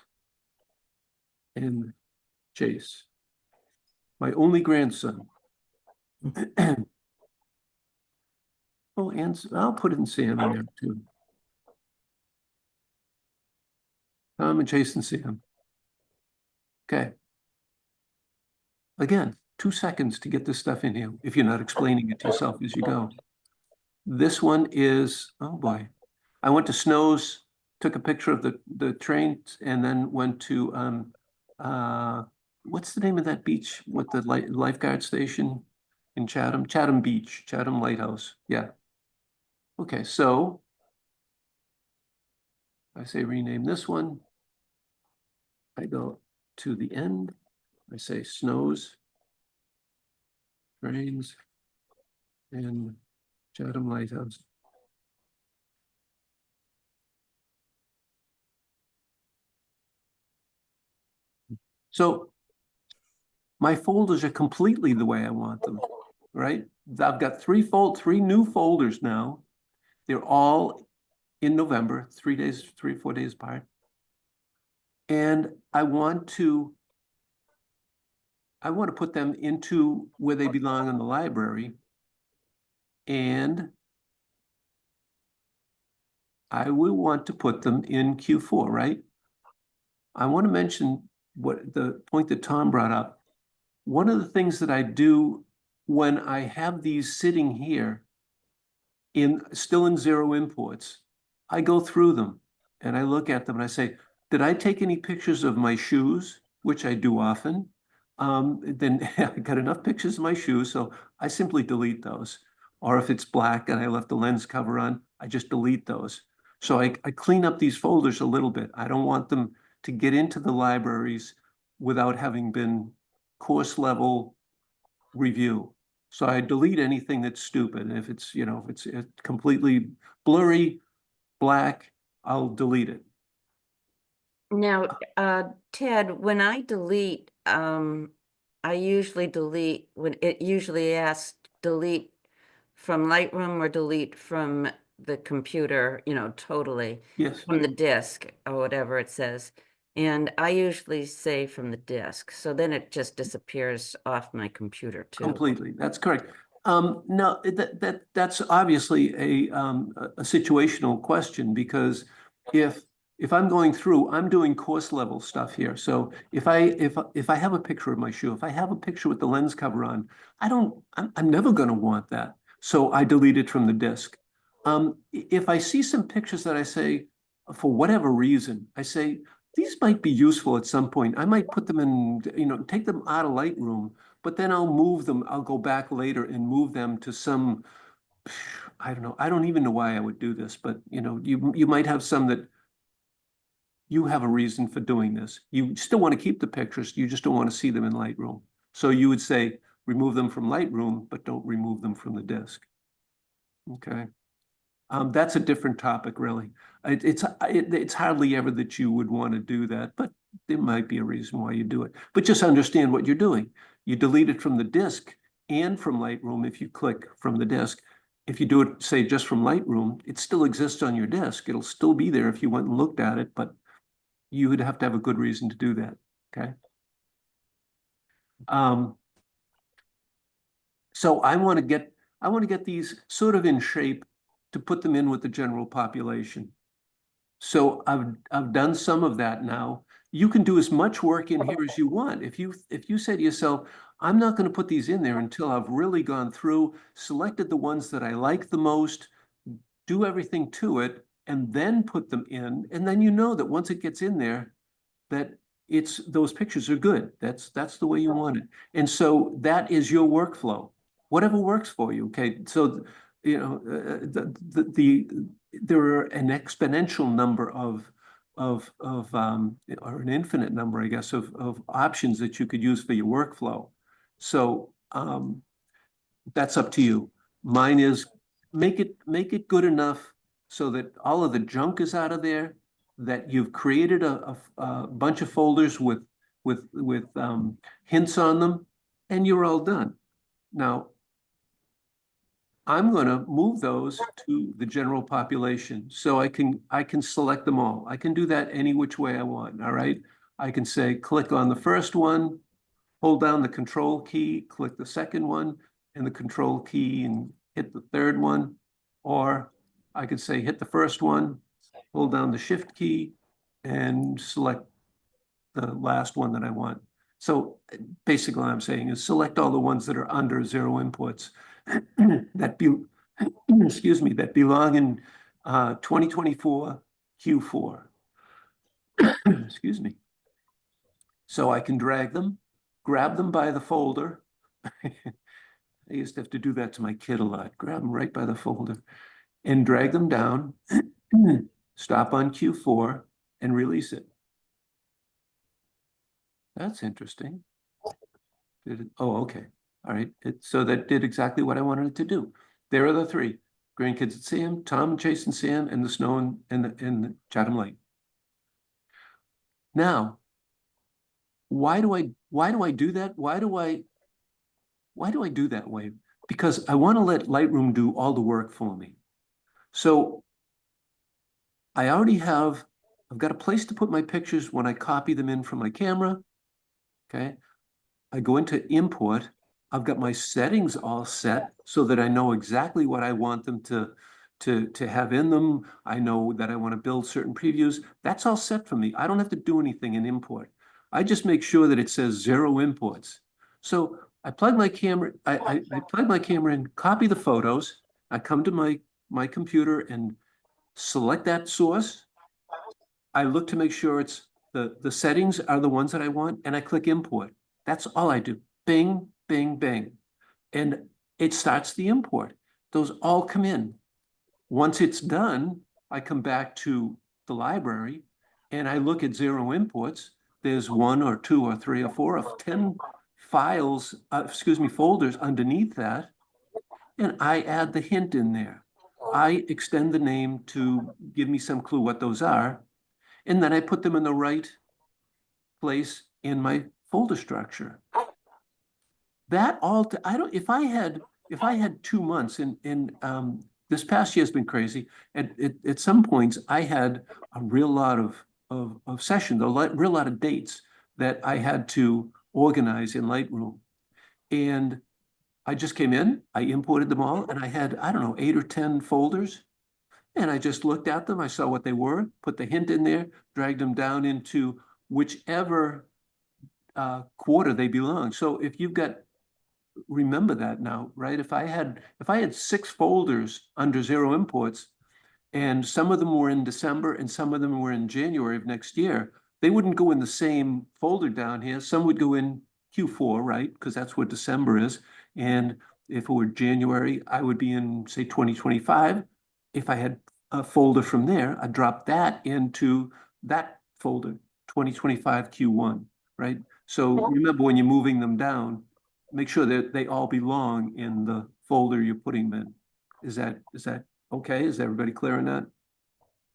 and Chase, my only grandson. Oh, and I'll put in Sam in there too. Tom and Chase and Sam. Okay. Again, 2 seconds to get this stuff in here if you're not explaining it to yourself as you go. This one is, oh boy. I went to Snow's, took a picture of the train, and then went to what's the name of that beach with the lifeguard station in Chatham? Chatham Beach, Chatham Lighthouse. Yeah. Okay, so I say rename this one. I go to the end. I say Snow's, trains, and Chatham Lighthouse. So my folders are completely the way I want them, right? I've got three new folders now. They're all in November, 3 days, 3 or 4 days apart. And I want to put them into where they belong in the library. And I will want to put them in Q4, right? I want to mention what the point that Tom brought up. One of the things that I do when I have these sitting here still in zero imports, I go through them and I look at them and I say, did I take any pictures of my shoes, which I do often? Then I got enough pictures of my shoes, so I simply delete those. Or if it's black and I left the lens cover on, I just delete those. So I clean up these folders a little bit. I don't want them to get into the libraries without having been course level review. So I delete anything that's stupid. And if it's, if it's completely blurry, black, I'll delete it. Now, Ted, when I delete, I usually delete when it usually asks delete from Lightroom or delete from the computer, totally Yes, from the disk or whatever it says. And I usually say from the disk. So then it just disappears off my computer too. completely. That's correct. No, that's obviously a situational question because if I'm going through, I'm doing course level stuff here. So if I have a picture of my shoe, if I have a picture with the lens cover on, I'm never going to want that. So I delete it from the disk. If I see some pictures that I say, for whatever reason, I say, these might be useful at some point. I might put them in, take them out of Lightroom, but then I'll move them. I'll go back later and move them to some, I don't know. I don't even know why I would do this, but you might have some that you have a reason for doing this. You still want to keep the pictures. You just don't want to see them in Lightroom. So you would say, remove them from Lightroom, but don't remove them from the disk. Okay. That's a different topic, really. It's hardly ever that you would want to do that, but there might be a reason why you do it. But just understand what you're doing. You delete it from the disk and from Lightroom if you click from the disk. If you do it, say, just from Lightroom, it still exists on your disk. It'll still be there if you went and looked at it, but you would have to have a good reason to do that, okay? So I want to get these sort of in shape to put them in with the general population. So I've done some of that now. You can do as much work in here as you want. If you say to yourself, I'm not going to put these in there until I've really gone through, selected the ones that I like the most, do everything to it, and then put them in. And then you know that once it gets in there, that those pictures are good. That's the way you want it. And so that is your workflow, whatever works for you. Okay. So, there are an exponential number or an infinite number, I guess, of options that you could use for your workflow. So, that's up to you. Mine is make it good enough so that all of the junk is out of there, that you've created a bunch of folders with hints on them, and you're all done. Now, I'm going to move those to the general population so I can select them all. I can do that any which way I want. All right. I can say click on the first one, hold down the control key, click the second one, and the control key and hit the third one. Or I could say hit the first one, hold down the shift key, and select the last one that I want. So basically what I'm saying is select all the ones that are under 0 inputs that belong in 2024 Q4. Excuse me. So I can drag them, grab them by the folder. I used to have to do that to my kid a lot. Grab them right by the folder and drag them down, stop on Q4 and release it. That's interesting. Oh, okay. All right. So that did exactly what I wanted it to do. There are the 3. Grandkids at Sam, Tom, Chase, and Sam, and the snow and the Chatham Lake. Now, why do I do that? Why do I do that way? Because I want to let Lightroom do all the work for me. So I've got a place to put my pictures when I copy them in from my camera. Okay. I go into import. I've got my settings all set so that I know exactly what I want them to to have in them. I know that I want to build certain previews. That's all set for me. I don't have to do anything in import. I just make sure that it says 0 imports. So I plug my camera, I plug my camera in, copy the photos. I come to my computer and select that source. I look to make sure it's the settings are the ones that I want, and I click import. That's all I do. Bing, bing, bing. And it starts the import. Those all come in. Once it's done, I come back to the library and I look at 0 imports. There's 1 or 2 or 3 or 4 or 10 files, folders underneath that. And I add the hint in there. I extend the name to give me some clue what those are. And then I put them in the right place in my folder structure. That all, if I had 2 months in this past year has been crazy. At some points, I had a real lot of sessions, real lot of dates that I had to organize in Lightroom. And I just came in, I imported them all, and I had, I don't know, 8 or 10 folders. And I just looked at them, I saw what they were, put the hint in there, dragged them down into whichever quarter they belong. So if you've got, remember that now, right? If I had 6 folders under 0 imports, and some of them were in December and some of them were in January of next year, they wouldn't go in the same folder down here. Some would go in Q4, right? Because that's what December is. And if it were January, I would be in, say, 2025. If I had a folder from there, I'd drop that into that folder, 2025 Q1, right? So remember, when you're moving them down, make sure that they all belong in the folder you're putting them in. Is that okay? Is everybody clear on that?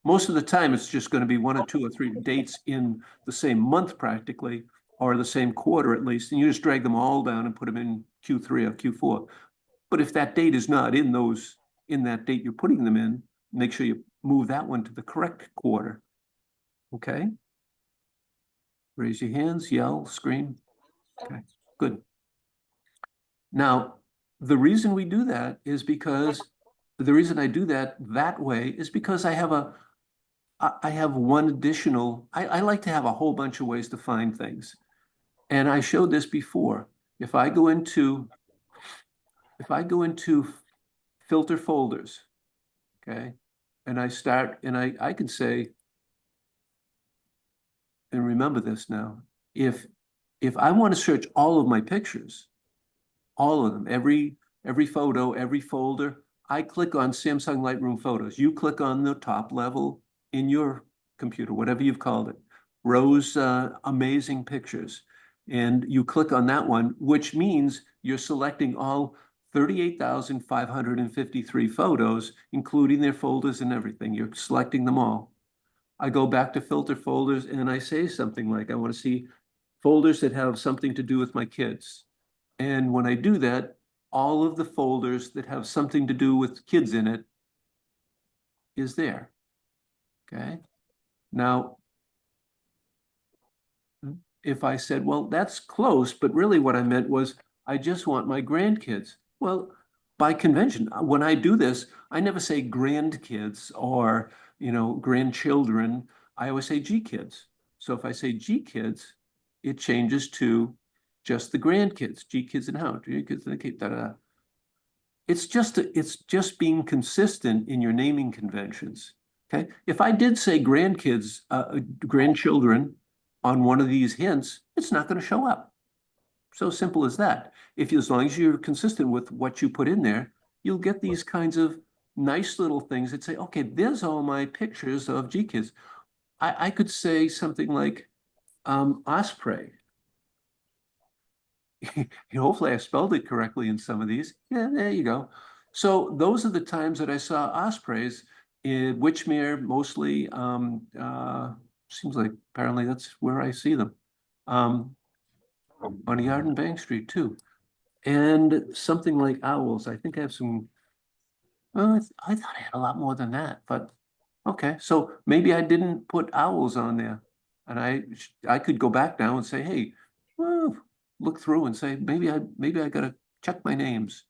Most of the time, it's just going to be 1 or 2 or 3 dates in the same month practically, or the same quarter at least, and you just drag them all down and put them in Q3 or Q4. But if that date is not in that date you're putting them in, make sure you move that one to the correct quarter. Okay? Raise your hands, yell, scream. Okay, good. Now, the reason we do that is because the reason I do that way is because I have one additional, I like to have a whole bunch of ways to find things. And I showed this before. If I go into filter folders, okay, and I start, and I can say, and remember this now, if I want to search all of my pictures, all of them, every photo, every folder, I click on Samsung Lightroom Photos. You click on the top level in your computer, whatever you've called it, Rose Amazing Pictures. And you click on that one, which means you're selecting all 38,553 photos, including their folders and everything. You're selecting them all. I go back to filter folders and I say something like, I want to see folders that have something to do with my kids. And when I do that, all of the folders that have something to do with kids in it is there. Okay. Now, if I said, well, that's close, but really what I meant was, I just want my grandkids. Well, by convention, when I do this, I never say grandkids or, grandchildren. I always say G-kids. So if I say G-kids, it changes to just the grandkids, G-kids and how, G-kids and the kid, da-da-da. It's just being consistent in your naming conventions. Okay. If I did say grandkids, grandchildren on one of these hints, it's not going to show up. So simple as that. As long as you're consistent with what you put in there, you'll get these kinds of nice little things that say, okay, there's all my pictures of G-kids. I could say something like osprey. Hopefully I spelled it correctly in some of these. Yeah, there you go. So those are the times that I saw ospreys in Witchmere, mostly. Seems like apparently that's where I see them. On Yard and Bank Street too. And something like owls. I think I have some, well, I thought I had a lot more than that, but okay. So maybe I didn't put owls on there. And I could go back now and say, hey, well, look through and say, maybe I gotta check my names.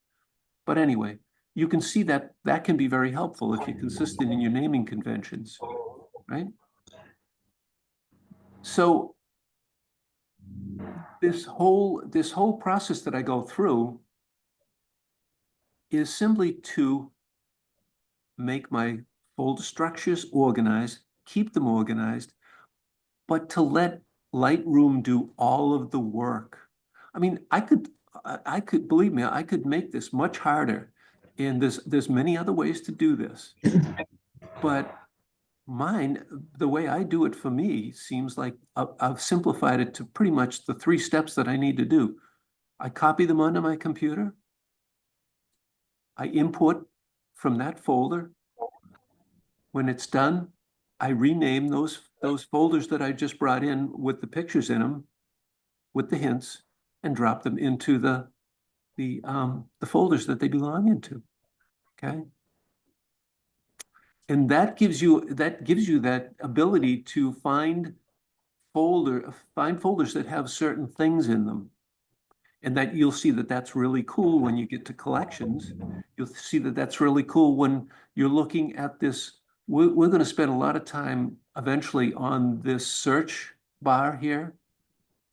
But anyway, you can see that that can be very helpful if you're consistent in your naming conventions, right? So this whole process that I go through is simply to make my folder structures organized, keep them organized, but to let Lightroom do all of the work. I mean, I could, believe me, I could make this much harder. And there's many other ways to do this. But mine, the way I do it for me, seems like I've simplified it to pretty much the 3 steps that I need to do. I copy them onto my computer. I import from that folder. When it's done, I rename those folders that I just brought in with the pictures in them, with the hints, and drop them into the folders that they belong into. Okay. And that gives you that ability to find folders that have certain things in them. And that you'll see that that's really cool when you get to collections. You'll see that that's really cool when you're looking at this. We're going to spend a lot of time eventually on this search bar here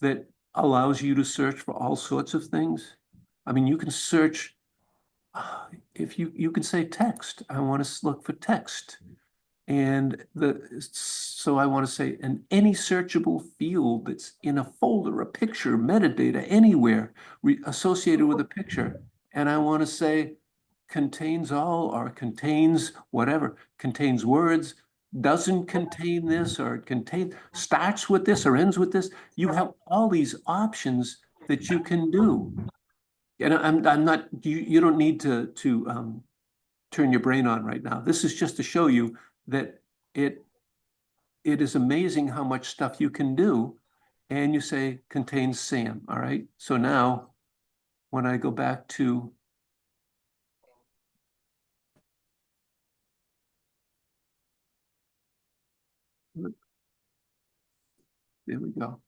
that allows you to search for all sorts of things. I mean, you can search, if you can say text. I want to look for text. And so I want to say, in any searchable field that's in a folder, a picture, metadata, anywhere associated with a picture. And I want to say contains all, or contains whatever, contains words, doesn't contain this, or starts with this or ends with this. You have all these options that you can do. And I'm not, you don't need to turn your brain on right now. This is just to show you that it is amazing how much stuff you can do. And you say contains Sam. All right. So now when I go back to there we go.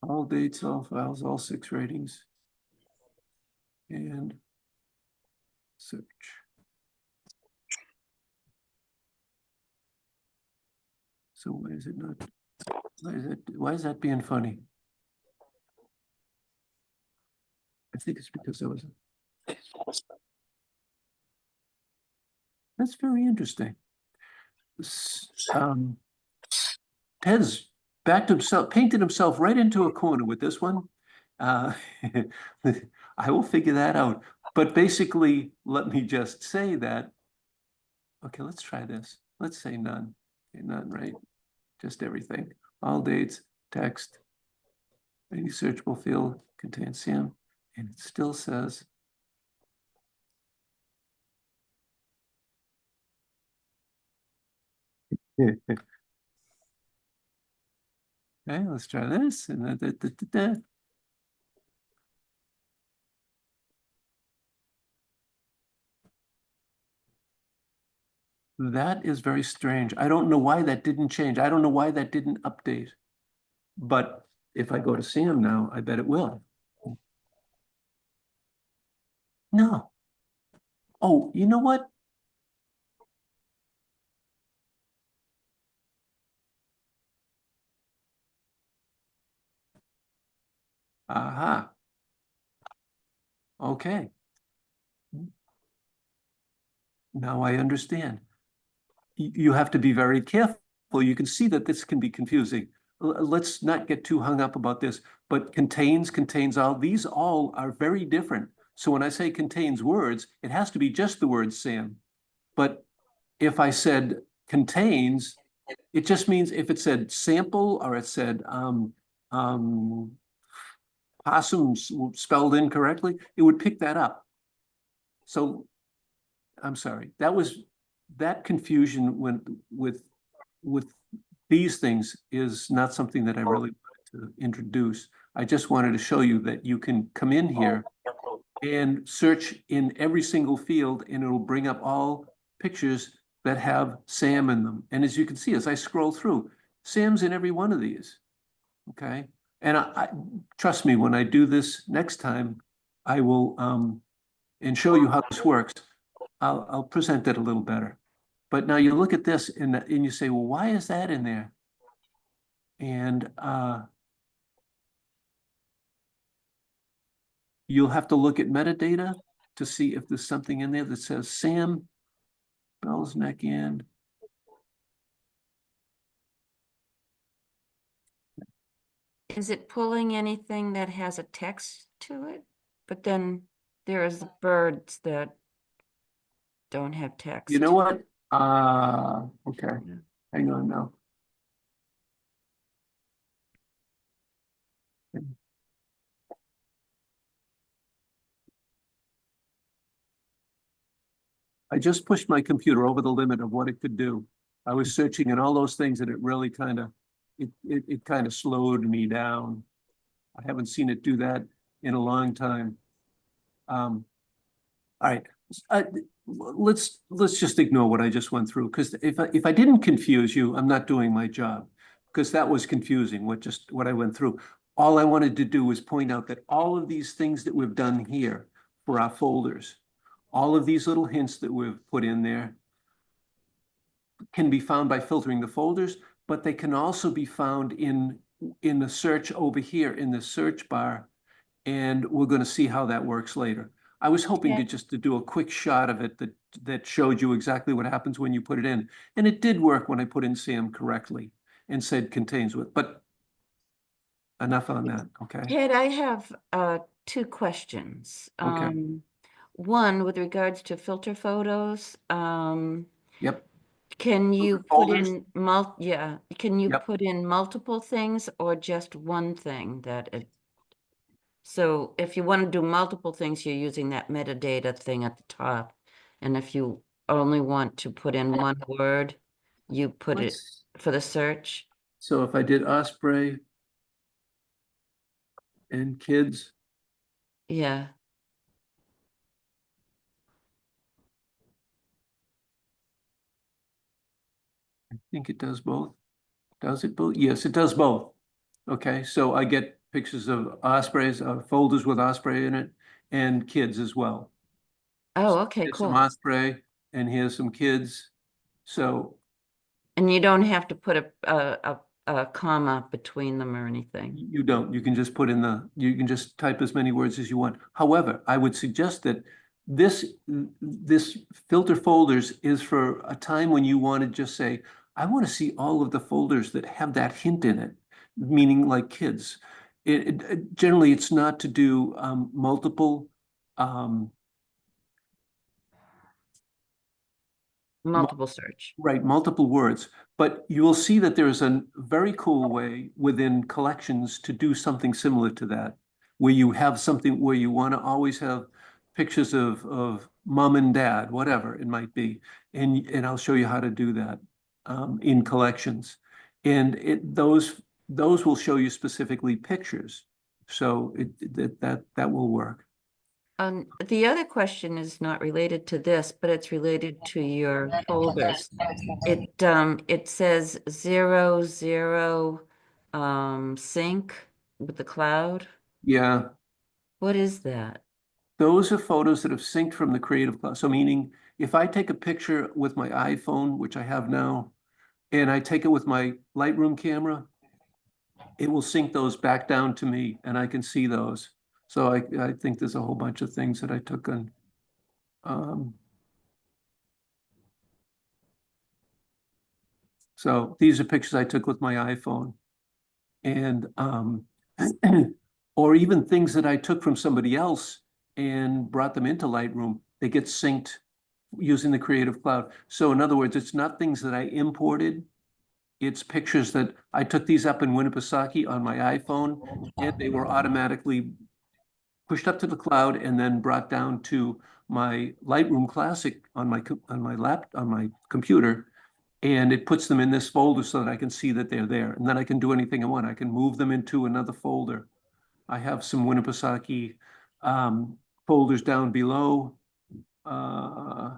All dates, all files, all 6 ratings. And search. So why is it not? Why is that being funny? I think it's because there was that's very interesting. Ted's backed himself, painted himself right into a corner with this one. I will figure that out. But basically, let me just say that. Okay, let's try this. Let's say none. Okay, none, right? Just everything. All dates, text, any searchable field contains Sam, and it still says okay, let's try this. And that is very strange. I don't know why that didn't change. I don't know why that didn't update. But if I go to Sam now, I bet it will. No. Oh, you know what? Aha. Okay. Now I understand. You have to be very careful. You can see that this can be confusing. Let's not get too hung up about this, but contains all, these all are very different. So when I say contains words, it has to be just the word Sam. But if I said contains, it just means if it said sample or it said possum spelled incorrectly, it would pick that up. So I'm sorry, that confusion with these things is not something that I really wanted to introduce. I just wanted to show you that you can come in here and search in every single field, and it'll bring up all pictures that have Sam in them. And as you can see, as I scroll through, Sam's in every one of these. Okay. And I trust me, when I do this next time, I will and show you how this works. I'll present it a little better. But now you look at this and you say, well, why is that in there? And you'll have to look at metadata to see if there's something in there that says Sam Bell's neck in. Is it pulling anything that has a text to it? But then there is birds that don't have text. You know what? Okay. Hang on now. I just pushed my computer over the limit of what it could do. I was searching and all those things and it really kind of, it kind of slowed me down. I haven't seen it do that in a long time. All right, let's just ignore what I just went through, because if I didn't confuse you, I'm not doing my job, because that was confusing, what I went through. All I wanted to do was point out that all of these things that we've done here for our folders, all of these little hints that we've put in there can be found by filtering the folders, but they can also be found in the search over here in the search bar, and we're going to see how that works later. I was hoping to do a quick shot of it that showed you exactly what happens when you put it in, and it did work when I put in Sam correctly and said contains with, but enough on that, okay? Ted, I have two questions. Okay. One with regards to filter photos. Yep. Can you put Folders? in can you Yep. put in multiple things or just one thing that it? So if you want to do multiple things, you're using that metadata thing at the top. And if you only want to put in one word, you put it for the search. So if I did Osprey and kids, Yeah. I think it does both. Does it both? Yes, it does both. Okay, so I get pictures of ospreys, folders with osprey in it, and kids as well. Oh, okay, Here's some cool. osprey, and here's some kids. So And you don't have to put a comma between them or anything. you don't. You can just put in you can just type as many words as you want. However, I would suggest that this filter folders is for a time when you want to just say, I want to see all of the folders that have that hint in it, meaning like kids. Generally, it's not to do multiple Multiple search. right, multiple words, but you will see that there's a very cool way within collections to do something similar to that, where you have something where you want to always have pictures of mom and dad, whatever it might be, and I'll show you how to do that in collections, and those will show you specifically pictures, so that will work. The other question is not related to this, but it's related to your folders. It says 00 sync with the cloud. Yeah. What is that? Those are photos that have synced from the Creative Cloud. So meaning if I take a picture with my iPhone, which I have now, and I take it with my Lightroom camera, it will sync those back down to me and I can see those. So I think there's a whole bunch of things that I took on. So these are pictures I took with my iPhone. And or even things that I took from somebody else and brought them into Lightroom, they get synced using the Creative Cloud. So in other words, it's not things that I imported. It's pictures that I took these up in Winnipesaukee on my iPhone, and they were automatically pushed up to the cloud and then brought down to my Lightroom Classic on my computer, and it puts them in this folder so that I can see that they're there, and then I can do anything I want. I can move them into another folder. I have some Winnipesaukee folders down below. I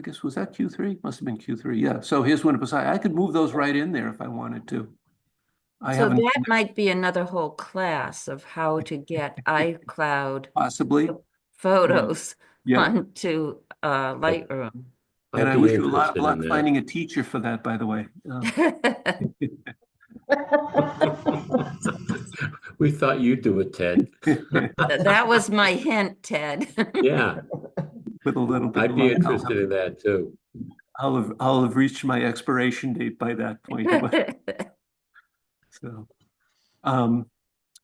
guess, was that Q3? Must have been Q3, yeah. So here's Winnipesaukee. I could move those right in there if I wanted to. I So haven't that might be another whole class of how to get iCloud possibly. photos Yeah. onto Lightroom. And I'd I be wish you a lot of interested luck in that. finding a teacher for that, by the way. We thought you'd do it, Ted. That was my hint, Ted. Yeah, With a little bit I'd of be luck, interested in that too. I'll have reached my expiration date by that point. So, um,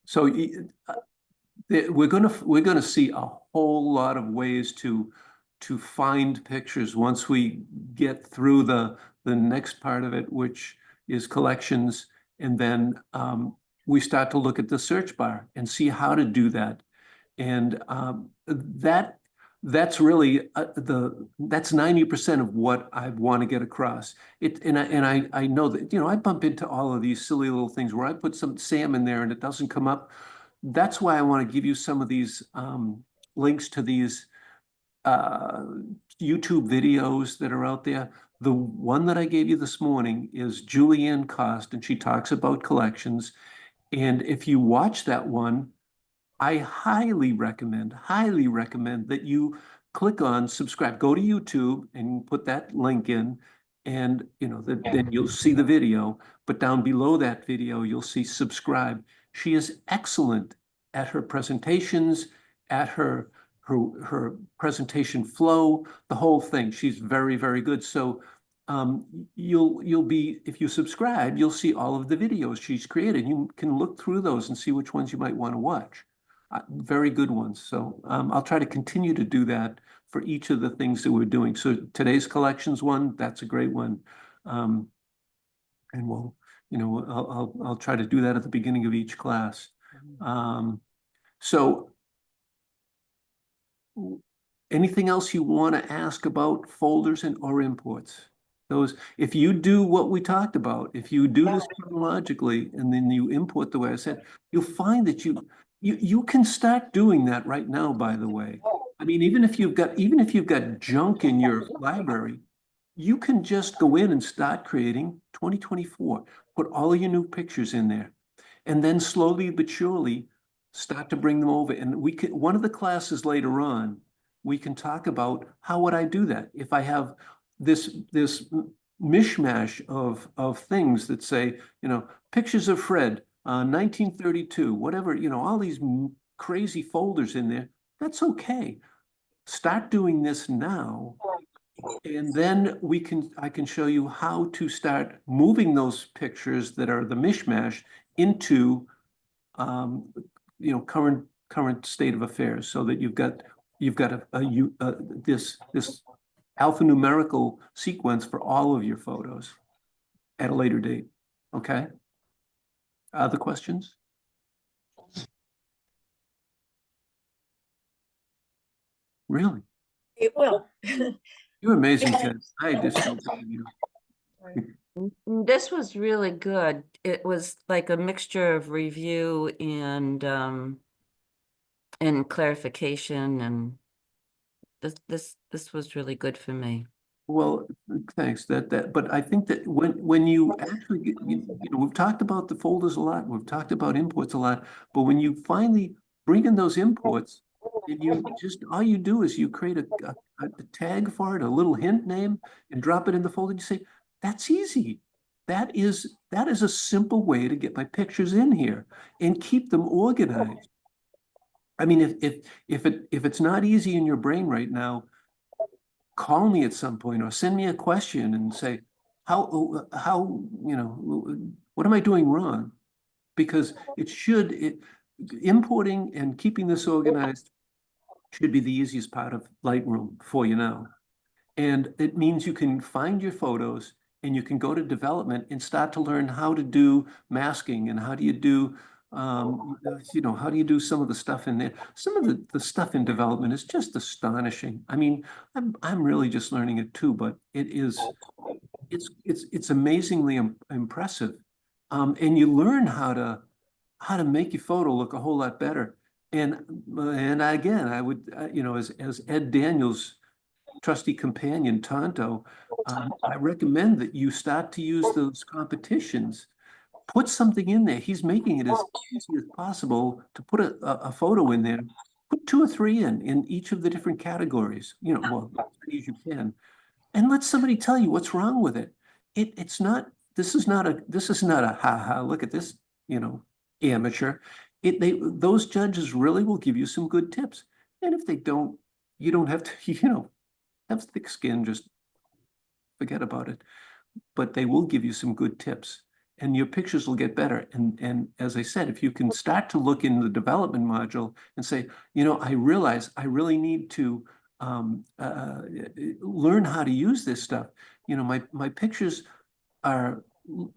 so we're gonna see a whole lot of ways to find pictures once we get through the next part of it, which is collections, and then we start to look at the search bar and see how to do that. And that's really that's 90% of what I want to get across. I know that, I bump into all of these silly little things where I put some Sam in there and it doesn't come up. That's why I want to give you some of these links to these YouTube videos that are out there. The one that I gave you this morning is Julianne Cost, and she talks about collections. And if you watch that one, I highly recommend that you click on subscribe. Go to YouTube and put that link in, and then you'll see the video. But down below that video, you'll see subscribe. She is excellent at her presentations, at her presentation flow, the whole thing. She's very, very good. So you'll be, if you subscribe, you'll see all of the videos she's created. You can look through those and see which ones you might want to watch. Very good ones. So I'll try to continue to do that for each of the things that we're doing. So today's collections one, that's a great one. And I'll try to do that at the beginning of each class. So anything else you want to ask about folders or imports? Those, if you do what we talked about, if you do this chronologically and then you import the way I said, you'll find that you can start doing that right now, by the way. I mean, even if you've got junk in your library, you can just go in and start creating 2024, put all of your new pictures in there, and then slowly but surely start to bring them over. And one of the classes later on, we can talk about how would I do that if I have this mishmash of things that say, pictures of Fred, 1932, whatever, all these crazy folders in there. That's okay. Start doing this now, and then I can show you how to start moving those pictures that are the mishmash into current state of affairs, so that you've got this alphanumerical sequence for all of your photos at a later date. Okay. Other questions? Really? It will. You're amazing, Ted. I just don't believe you. This was really good. It was like a mixture of review and clarification, and this was really good for me. Well, thanks. But I think that when you actually get, we've talked about the folders a lot, we've talked about imports a lot, but when you finally bring in those imports, and all you do is you create a tag for it, a little hint name, and drop it in the folder. And you say, that's easy. That is a simple way to get my pictures in here and keep them organized. I mean, if it's not easy in your brain right now, call me at some point or send me a question and say, how what am I doing wrong? Because importing and keeping this organized should be the easiest part of Lightroom for you now. And it means you can find your photos and you can go to development and start to learn how to do masking and how do you do how do you do some of the stuff in there? Some of the stuff in development is just astonishing. I mean, I'm really just learning it too, but it's amazingly impressive. And you learn how to make your photo look a whole lot better. And again, I would as Ed Daniels' trusty companion Tonto, I recommend that you start to use those competitions put something in there. He's making it as easy as possible to put a photo in there. Put 2 or 3 in each of the different categories, you know, well, as many as you can. And let somebody tell you what's wrong with it. It's not, this is not a ha, look at this, you know, amateur. Those judges really will give you some good tips. And if they don't, you don't have to, you know, have thick skin, just forget about it. But they will give you some good tips and your pictures will get better. And as I said, if you can start to look in the development module and say, you know, I realize I really need to learn how to use this stuff. You know, my pictures are,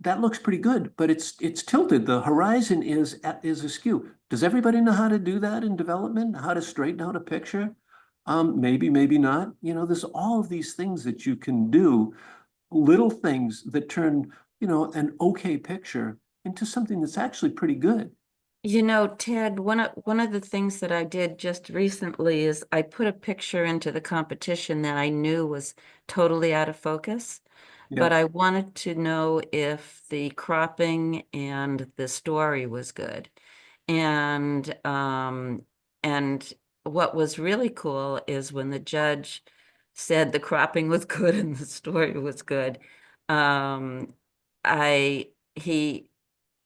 that looks pretty good, but it's tilted. The horizon is askew. Does everybody know how to do that in development? How to straighten out a picture? Maybe, maybe not. You know, there's all of these things that you can do, little things that turn, you know, an okay picture into something that's actually pretty good. You know, Ted, one of the things that I did just recently is I put a picture into the competition that I knew was totally out of focus, but Yeah. I wanted to know if the cropping and the story was good. And what was really cool is when the judge said the cropping was good and the story was good, he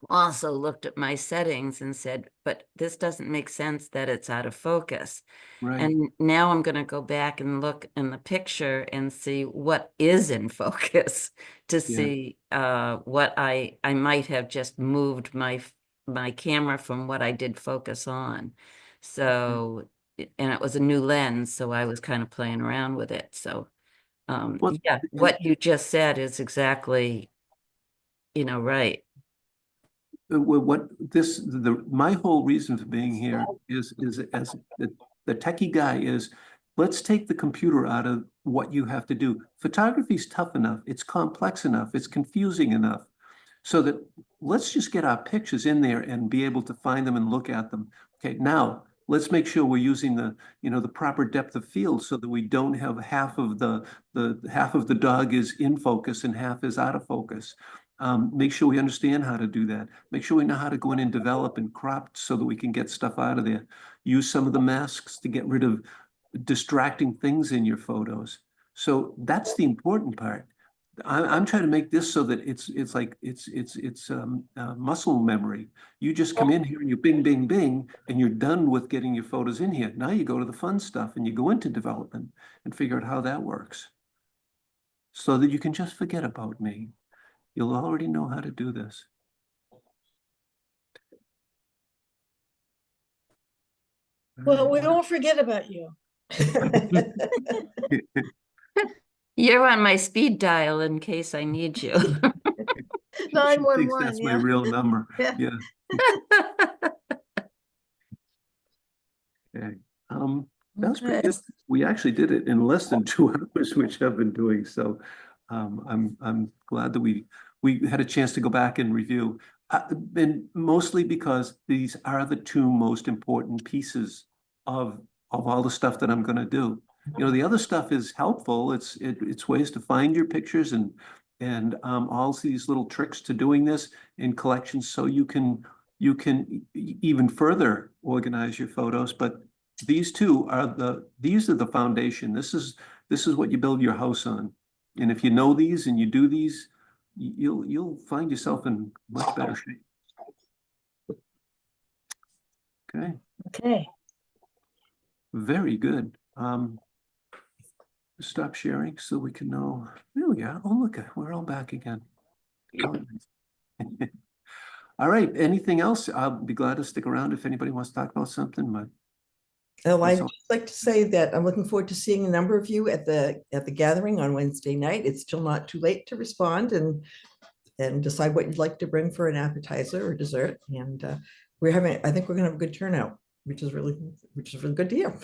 also looked at my settings and said, but this doesn't make sense that it's out of focus. Right. And now I'm going to go back and look in the picture and see what is in focus to see what I might have just moved my camera from what I did focus on. So, and it was a new lens, so I was kind of playing around with it. So, Well, yeah, what you just said is exactly, you know, right. My whole reason for being here is as the techie guy is, let's take the computer out of what you have to do. Photography is tough enough, it's complex enough, it's confusing enough, so that let's just get our pictures in there and be able to find them and look at them. Okay, now let's make sure we're using the, you know, the proper depth of field so that we don't have half of the half of the dog is in focus and half is out of focus. Make sure we understand how to do that. Make sure we know how to go in and develop and crop so that we can get stuff out of there. Use some of the masks to get rid of distracting things in your photos. So that's the important part. I'm trying to make this so that it's like it's muscle memory. You just come in here and you bing, bing, bing, and you're done with getting your photos in here. Now you go to the fun stuff and you go into development and figure out how that works so that you can just forget about me. You'll already know how to do this. Well, we won't forget about you. You're on my speed dial in case I need you. She thinks 911, that's my yeah. real number. Yeah. Yeah. Okay. That's pretty good. Okay. We actually did it in less than 2 hours, which I've been doing. So I'm glad that we had a chance to go back and review. And mostly because these are the 2 most important pieces of all the stuff that I'm going to do. You know, the other stuff is helpful. It's ways to find your pictures and all these little tricks to doing this in collections so you can even further organize your photos. But these 2 are the foundation. This is what you build your house on. And if you know these and you do these, you'll find yourself in much better shape. Okay, Okay. very good. Stop sharing so we can know. There we are. Oh, look, we're all back again. All right, anything else? I'll be glad to stick around if anybody wants to talk about something, but Oh, I'd That's all. just like to say that I'm looking forward to seeing a number of you at the gathering on Wednesday night. It's still not too late to respond and decide what you'd like to bring for an appetizer or dessert. And I think we're gonna have a good turnout, which is really good to hear.